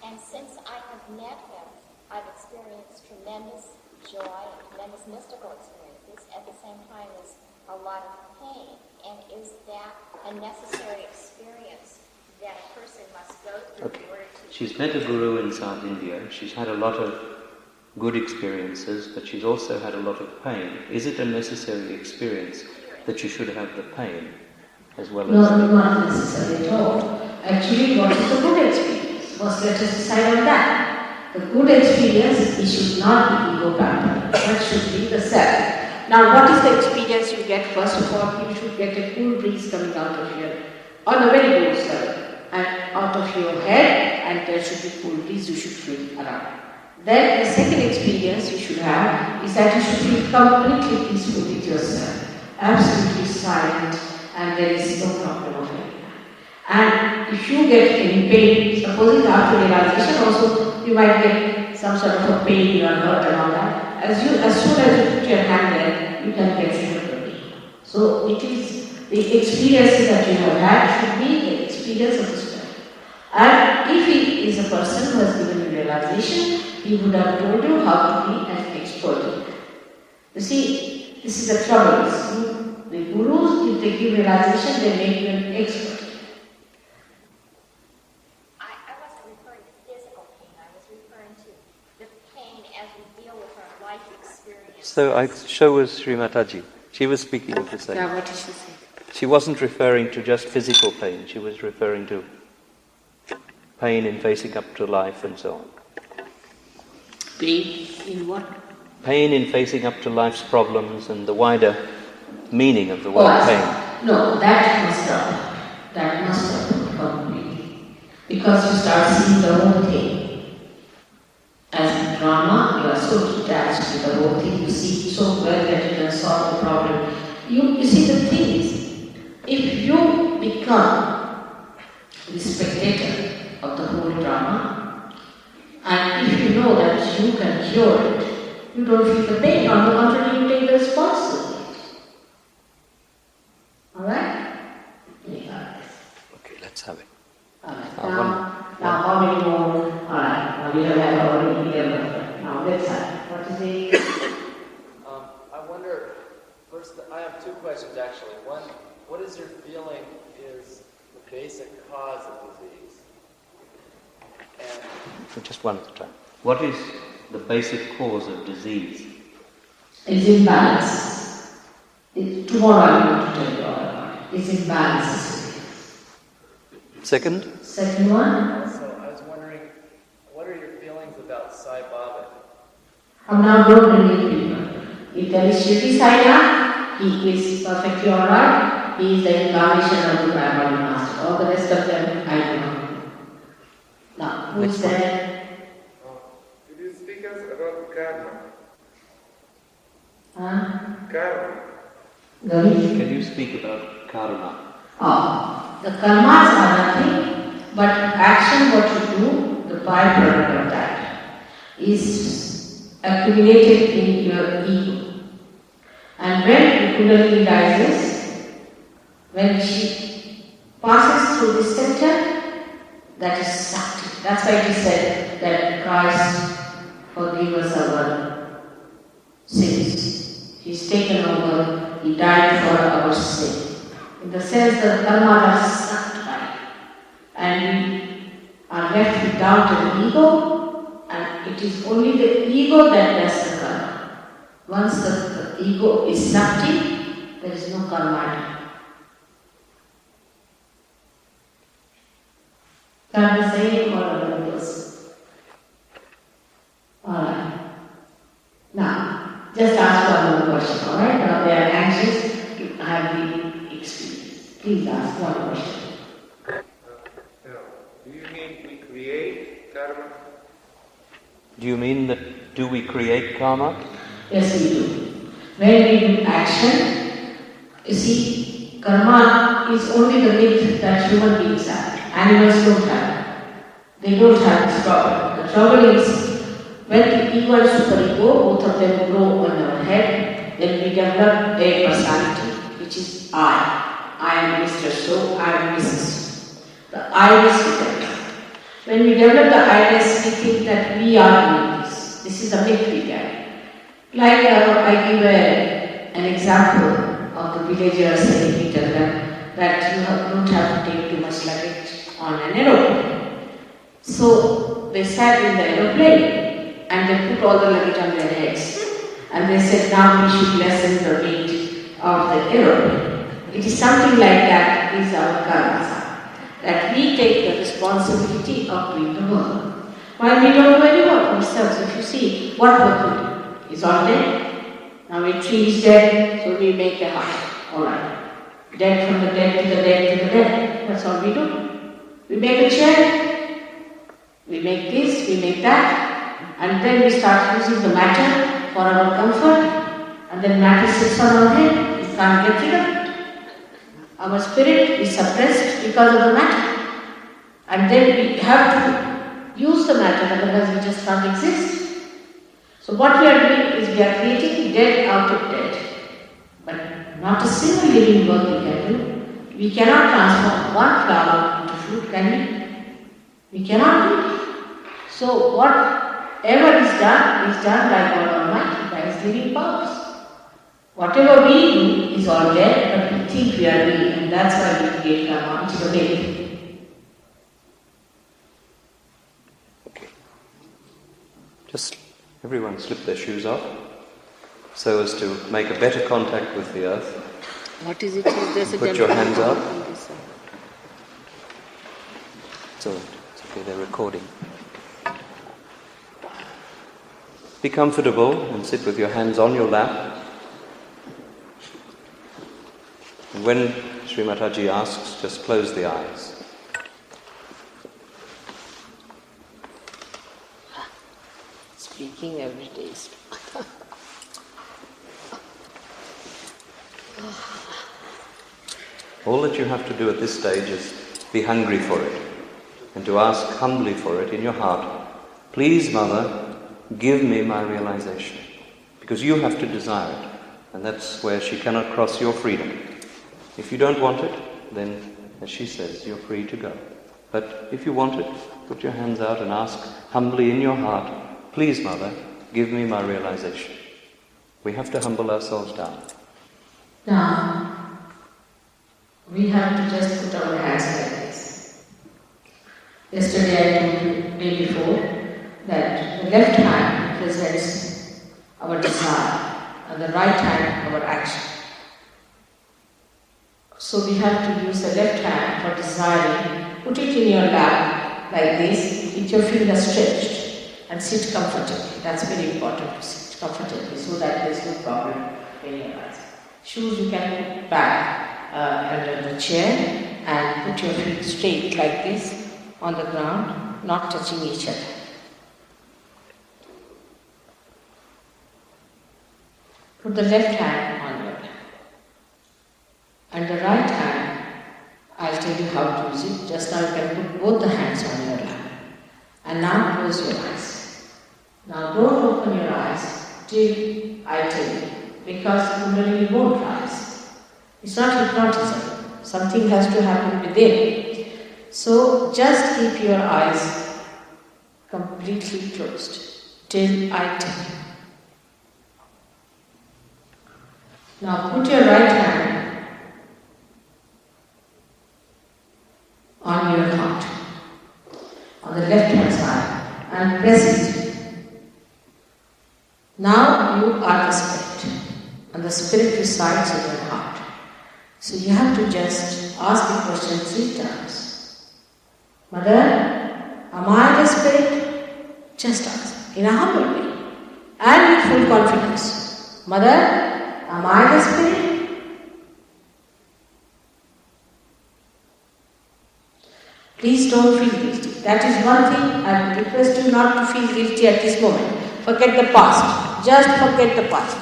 And since I have met him, I've experienced tremendous joy and tremendous mystical experiences at the same time as a lot of pain. And is that a necessary experience that a person must go through in order to... She's met a guru in South India. She's had a lot of good experiences, but she's also had a lot of pain. Is it a necessary experience that you should have the pain as well as... No, not necessarily at all. Actually, what is the good experience? First, let us decide on that. The good experience, it should not be ego-pampering. That should be the self. Now, what is the experience you get? First of all, you should get a cool breeze coming out of your, on a very good level, and out of your head, and there should be cool breeze you should feel around. Then the second experience you should have is that you should feel completely peaceful with yourself, absolutely silent, and there is no problem of any kind. And if you get any pain, supposing after realization also you might get some sort of a pain, you are hurt and all that. As soon as you put your hand there, you can get rid of the pain. So it is the experiences that you have had should be the experience of the spirit. And if he is a person who has given you realization, he would have told you how to be an expert in it. You see, this is the trouble. The gurus, if they give realization, they make you an expert. I wasn't referring to physical pain. I was referring to the pain as we deal with our life experience. So was Shri Mataji. She was speaking of the same. Yeah, what did she say? She wasn't referring to just physical pain. She was referring to pain in facing up to life and so on. Pain in what? Pain in facing up to life's problems and the wider meaning of the word pain. No, that must stop. That must stop completely. Because you start seeing the whole thing. As drama, you are so detached to the whole thing. You see so well that you can solve the problem. You see, the thing is, if you become the spectator of the whole drama, and have it. Now how many more? Alright, now we have already 11. Now let's have. What is it? I wonder, first, I have two questions actually. One, what is your feeling is the basic cause of disease? And Just one at a time. What is the basic cause of disease? It's imbalance. Tomorrow I'm going to tell you all about it. It's imbalance. Second? Second one? also, I was wondering, what are your feelings about Sai Baba? I'm now don't believe people. If there is Shri Sai, he is perfectly alright. He is the incarnation of the Body Master. All the rest of them, I do not know. Now, who is there? Could you speak us about karma? Karma. Devi? Can you speak about karma? The karmas are nothing but action what you do, the byproduct of that is accumulated in your ego. And when Kundalini rises, when she passes through the center, that is Sakti. That's why he said that Christ forgive us our sins. He's taken over, he died for our sin. In the sense that karma are sanctified and we are left with doubt and ego, and it is only the ego that does the karma. Once the ego is sakti, there is no karma. Can we say or another person? Alright. Now, just ask one more question, alright? Now they are anxious to have the experience. Please ask one question. Do you mean we create karma? Do you mean that do we create karma? Yes, we do. When we do action, you see, karma is only the myth that human beings have. Animals don't have. They don't have this problem. The trouble is, when the ego and superego, both of them grow on our head, then we develop a personality, which is I. I am Mr. So, I am Mrs. The I-ness we develop. When we develop the I-ness, we think that we are doing this. This is a myth we get. Like I give an example of the villagers saying, we tell them that you don't have to take too much luggage on an aeroplane. So they sat in the aeroplane and they put all the luggage on their heads. And they said, now we should lessen the weight of the aeroplane. It is something like that is our karma, that we take the responsibility of doing the work. While we don't do any work ourselves, if you see, what work we do? It's all dead. Now a tree is dead, so we make a house. Alright. Dead from the dead to the dead to the dead. That's all we do. We make a chair, we make this, we make that, and then we start using the matter for our comfort, and then matter sits on our head, we can't get rid of it. Our spirit is suppressed because of the matter. And then we have to use the matter, otherwise we just can't exist. So what we are doing is we are creating dead out of dead. But not a single living work we can do. We cannot transform one flower into fruit, can we? We cannot do it. So whatever is done by God Almighty, by His living powers. Whatever we do is all dead, but we think we are doing, and that's why we create karma, which is a myth. Okay. Just everyone slip their shoes off so as to make a better contact with the earth. What is it? There's a Put your hands up. It's all right. It's okay, they're recording. Be comfortable and sit with your hands on your lap. And when Shri Mataji asks, just close the eyes. Speaking every day. All that you have to do at this stage is be hungry for it and to ask humbly for it in your heart. Please, Mother, give me my realization. Because you have to desire it. And that's where she cannot cross your freedom. If you don't want it, then as she says, you're free to go. But if you want it, put your hands out and ask humbly in your heart, please, Mother, give me my realization. We have to humble ourselves down. Now, we have to just put our hands like this. Yesterday I told you, day before, that the left hand represents our desire and the right hand our action. So we have to use the left hand for desiring. Put it in your lap like this, keep your fingers stretched and sit comfortably. That's very important, to sit comfortably so that there's no problem in your eyes. Shoes you can put back under the chair and put your feet straight like this on the ground, not touching each other. Put the left hand on your lap. And the right hand, I'll tell you how to use it. Just now you can put both the hands on your lap. And now close your eyes. Now don't open your eyes till I tell you, because Kundalini won't rise. It's not hypnotism. Something has to happen within. So just keep your eyes completely closed till I tell you. Now put your right hand on your heart, on the left hand side, and press it. Now you are the spirit, and the spirit resides in your heart. So you have to just ask the question 3 times. Mother, am I the spirit? Just ask, in a humble way, and with full confidence. Mother, am I the spirit? Please don't feel guilty. That is one thing I would request you not to feel guilty at this moment. Forget the past. Just forget the past.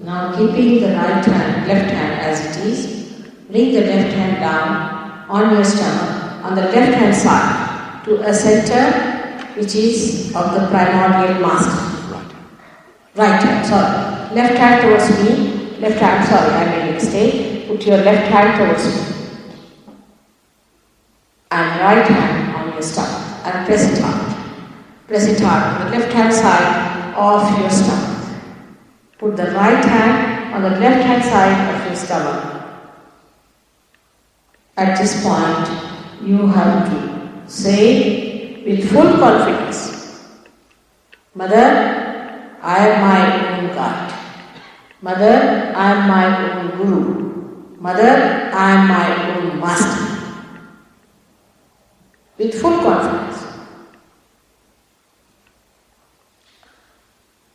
Now keeping the right hand, left hand as it is, bring the left hand down on your stomach, on the left hand side, to a center which is of the primordial master. Right hand, sorry. Left hand towards me, left hand, sorry, I made a mistake. Put your left hand towards me. And right hand on your stomach, and press it hard. Press it hard on the left hand side of your stomach. Put the right hand on the left hand side of your stomach. At this point, you have to say with full confidence, Mother, I am my own guide. Mother, I am my own guru. Mother, I am my own master. With full confidence.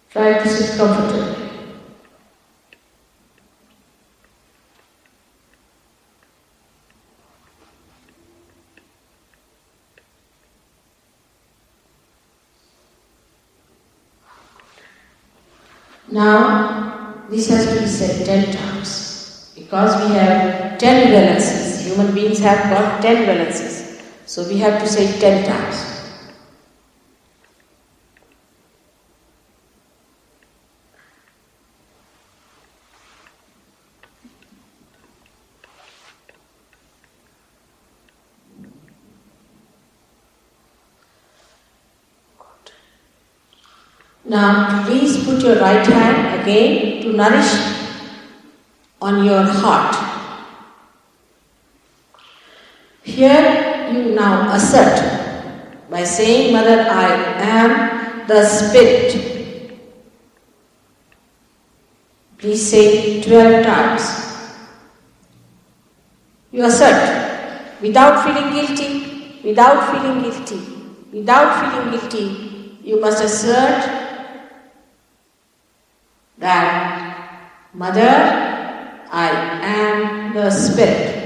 Try to sit comfortably. Now, this has to be said 10 times, because we have 10 valences. Human beings have got 10 valences. So we have to say 10 times. Now, please put your right hand again to nourish on your heart. Here you now assert by saying, Mother, I am the Spirit. Please say 12 times. You assert without feeling guilty, without feeling guilty, without feeling guilty. You must assert that, Mother, I am the Spirit.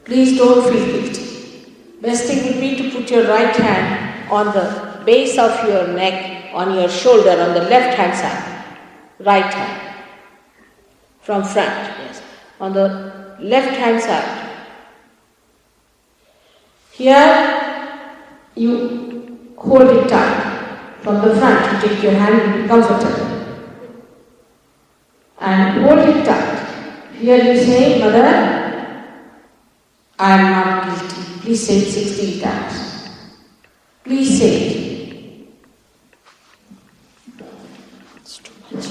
Please don't feel guilty. Best thing would be to put your right hand on the base of your neck, on your shoulder, on the left hand side. Right hand. From front, yes. On the left hand side. Here, you hold it tight. From the front, you take your hand and be comfortable. And hold it tight. Here you say, Mother, I am not guilty. Please say it 16 times. Please say it. It's too much.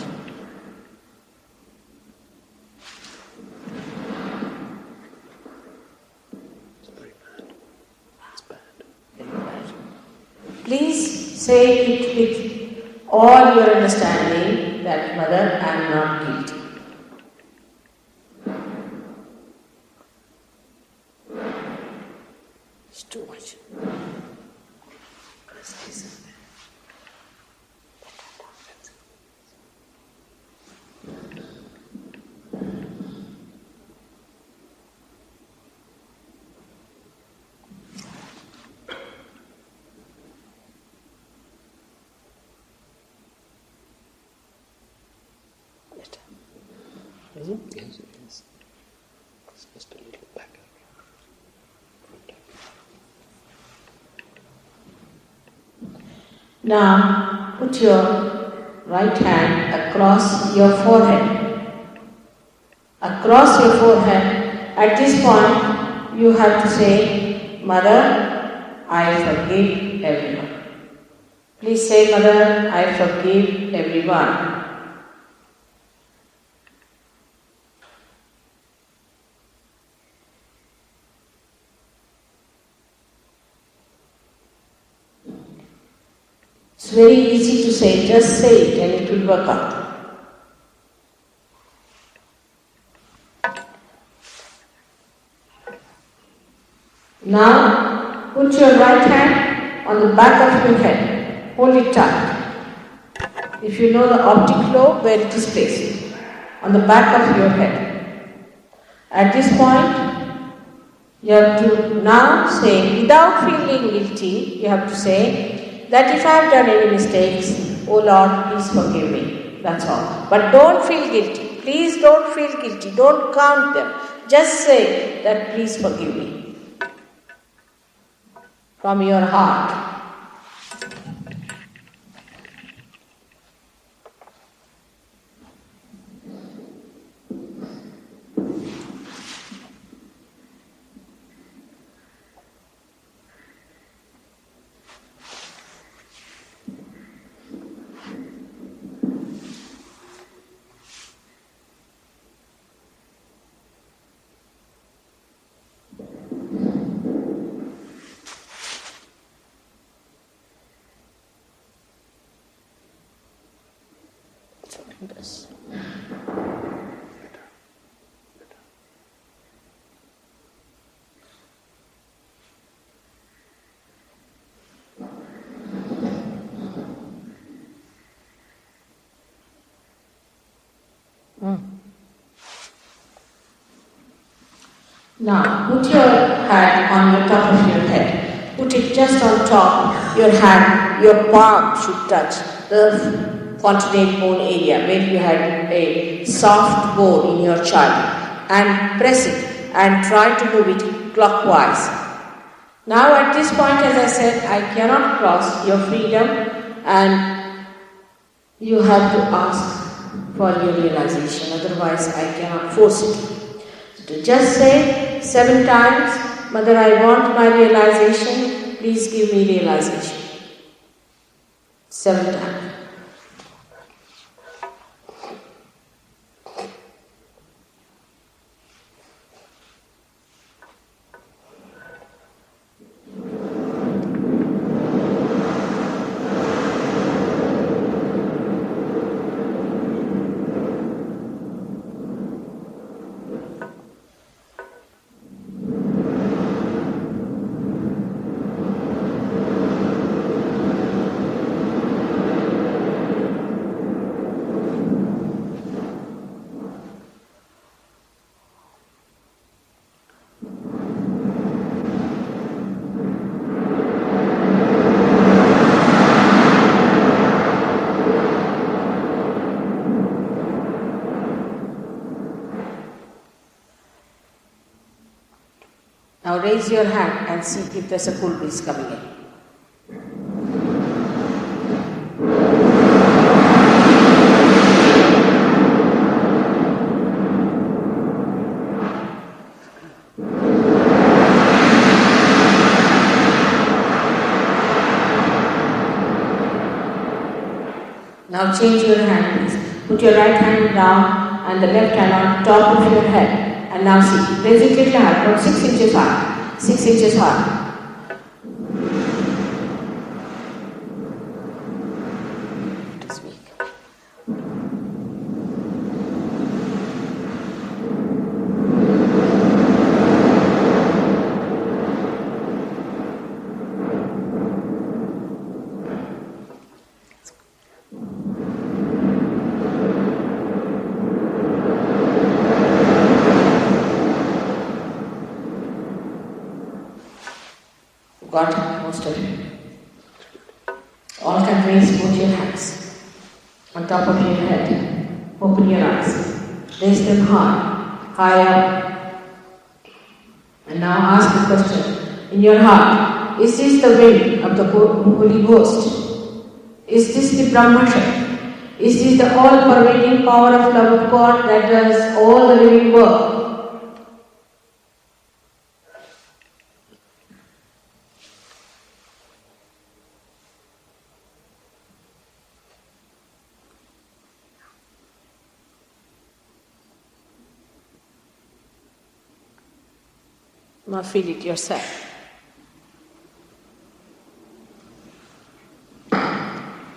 It's very bad. It's bad. Very bad. Please say it with all your understanding that, Mother, I am not guilty. It's too much. Is it? Yes, it is. It's just a little back. Now, put your right hand across your forehead. Across your forehead. At this point, you have to say, Mother, I forgive everyone. Please say, Mother, I forgive everyone. It's very easy to say, just say it and it will work out. Now, put your right hand on the back of your head. Hold it tight. If you know the optic lobe, where it is placed, on the back of your head. At this point, you have to now say, without feeling guilty, you have to say, that if I have done any mistakes, oh Lord, please forgive me. That's all. But don't feel guilty. Please don't feel guilty. Don't count them. Just say that please forgive me. From your heart. This. Now, put your hand on the top of your head. Put it just on top. Your hand, your palm should touch the fontanelle bone area where you had a soft bone in your child, and press it and try to move it clockwise. Now at this point, as I said, I cannot cross your freedom and you have to ask for your realization, otherwise I cannot force it. So just say 7 times, Mother, I want my realization, please give me realization. 7 times. Now raise your hand and see if there's a cool breeze coming in. Now change your hand, please. Put your right hand down and the left hand on top of your head. And now see, raise it little high, about 6 inches high. 6 inches high. It is weak. Got most of it. All can raise both your hands on top of your head. Open your eyes. Raise them high up. And now ask the question in your heart. Is this the wind of the Holy Ghost? Is this the Brahma Shakti? Is this the all-pervading power of love of God that does all the living work? Now feel it yourself.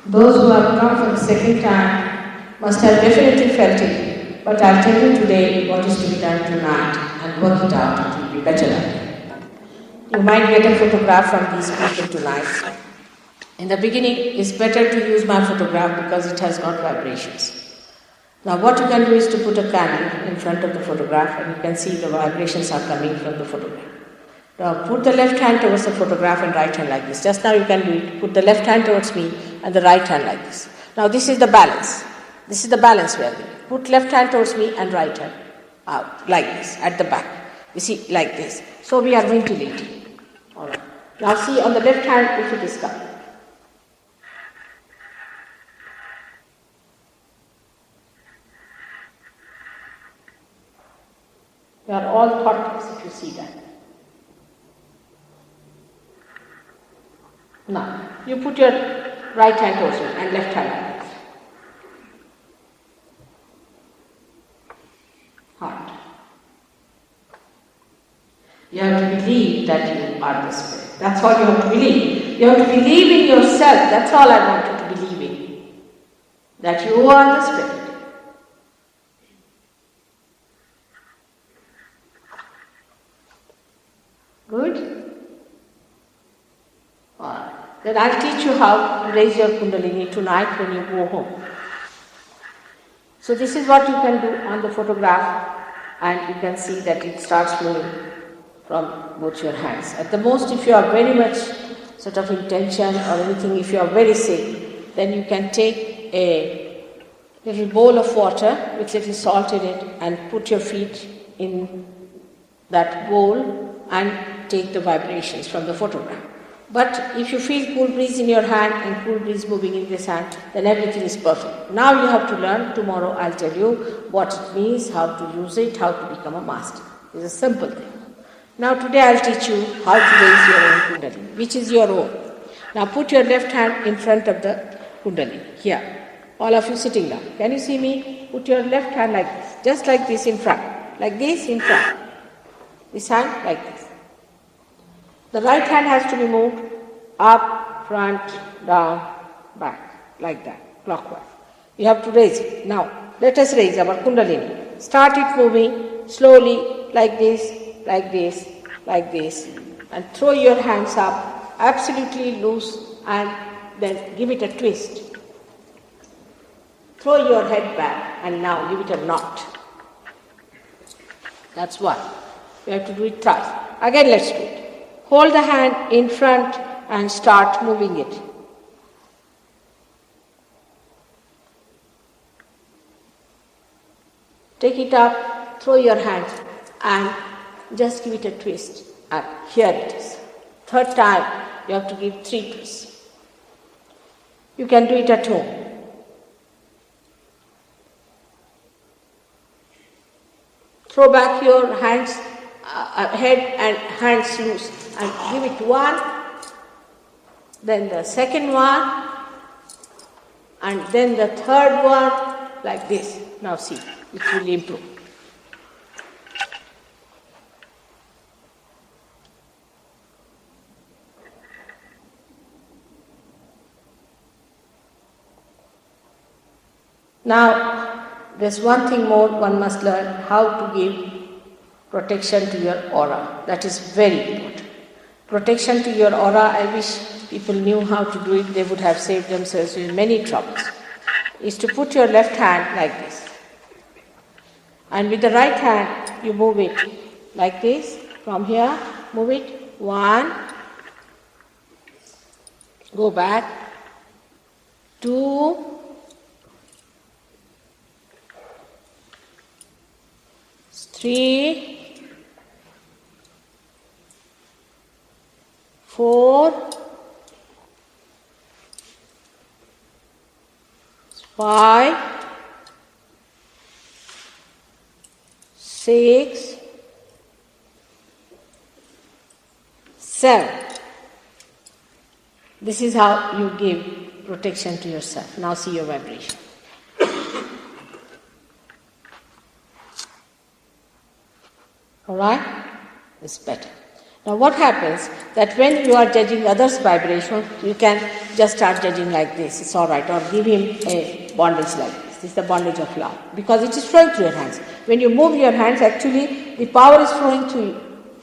Those who have come for the second time must have definitely felt it, but I'll tell you today what is to be done tonight and work it out. It will be better. You might get a photograph from these people tonight. In the beginning, it's better to use my photograph because it has got vibrations. Now what you can do is to put a candle in front of the photograph and you can see the vibrations are coming from the photograph. Now put the left hand towards the photograph and right hand like this. Just now you can do it. Put the left hand towards me and the right hand like this. Now this is the balance. This is the balance we are doing. Put left hand towards me and right hand out like this at the back. You see like this. So we are ventilating. Alright. Now see on the left hand if it is coming. They are all thoughtless if you see that. Now, you put your right hand towards you and left hand like this. Heart. You have to believe that you are the Spirit. That's all you have to believe. You have to believe in yourself. That's all I want you to believe in. That you are the Spirit. Good? Alright. Then I'll teach you how to raise your Kundalini tonight when you go home. So this is what you can do on the photograph and you can see that it starts moving from both your hands. At the most, if you are very much sort of in tension or anything, if you are very sick, then you can take a little bowl of water with little salt in it and put your feet in that bowl and take the vibrations from the photograph. But if you feel cool breeze in your hand and cool breeze moving in this hand, then everything is perfect. Now you have to learn. Tomorrow I'll tell you what it means, how to use it, how to become a master. It's a simple thing. Now today I'll teach you how to raise your own Kundalini, which is your own. Now put your left hand in front of the Kundalini. Here. All of you sitting down. Can you see me? Put your left hand like this. Just like this in front. Like this in front. This hand like this. The right hand has to be moved up, front, down, back, like that, clockwise. You have to raise it. Now, let us raise our Kundalini. Start it moving slowly, like this, like this, like this, and throw your hands up, absolutely loose, and then give it a twist. Throw your head back, and now give it a knot. That's one. You have to do it thrice. Again, let's do it. Hold the hand in front and start moving it. Take it up, throw your hand and just give it a twist. And here it is. Third time, you have to give 3 twists. You can do it at home. Throw back your hands, head and hands loose, and give it 1, then the second one, and then the third one, like this. Now see, it will improve. Now, there's one thing more one must learn, how to give protection to your aura. That is very important. Protection to your aura, I wish people knew how to do it, they would have saved themselves in many troubles. Is to put your left hand like this. And with the right hand, you move it like this. From here, move it. 1, go back. 2, 3, 4, 5, 6, 7. This is how you give protection to yourself. Now see your vibration. Alright? It's better. Now what happens that when you are judging others' vibration, you can just start judging like this, it's alright, or give him a bondage like this. This is the bondage of love. Because it is flowing through your hands. When you move your hands, actually the power is flowing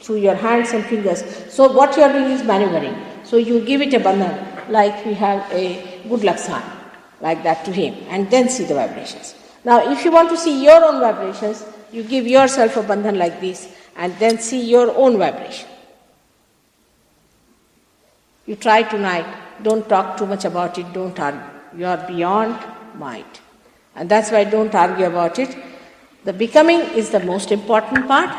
through your hands and fingers. So what you are doing is maneuvering. So you give it a bandhan, like we have a good luck sign, like that to him, and then see the vibrations. Now if you want to see your own vibrations, you give yourself a bandhan like this, and then see your own vibration. You try tonight, don't talk too much about it, don't argue. You are beyond mind. And that's why don't argue about it. The becoming is the most important part.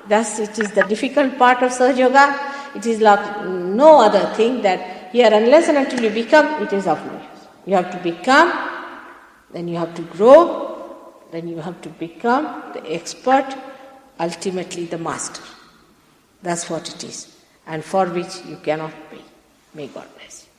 Thus it is the difficult part of Sahaja Yoga. It is like no other thing that here unless and until you become, it is of no use. You have to become, then you have to grow, then you have to become the expert, ultimately the master. That's what it is. And for which you cannot pay. May God bless you.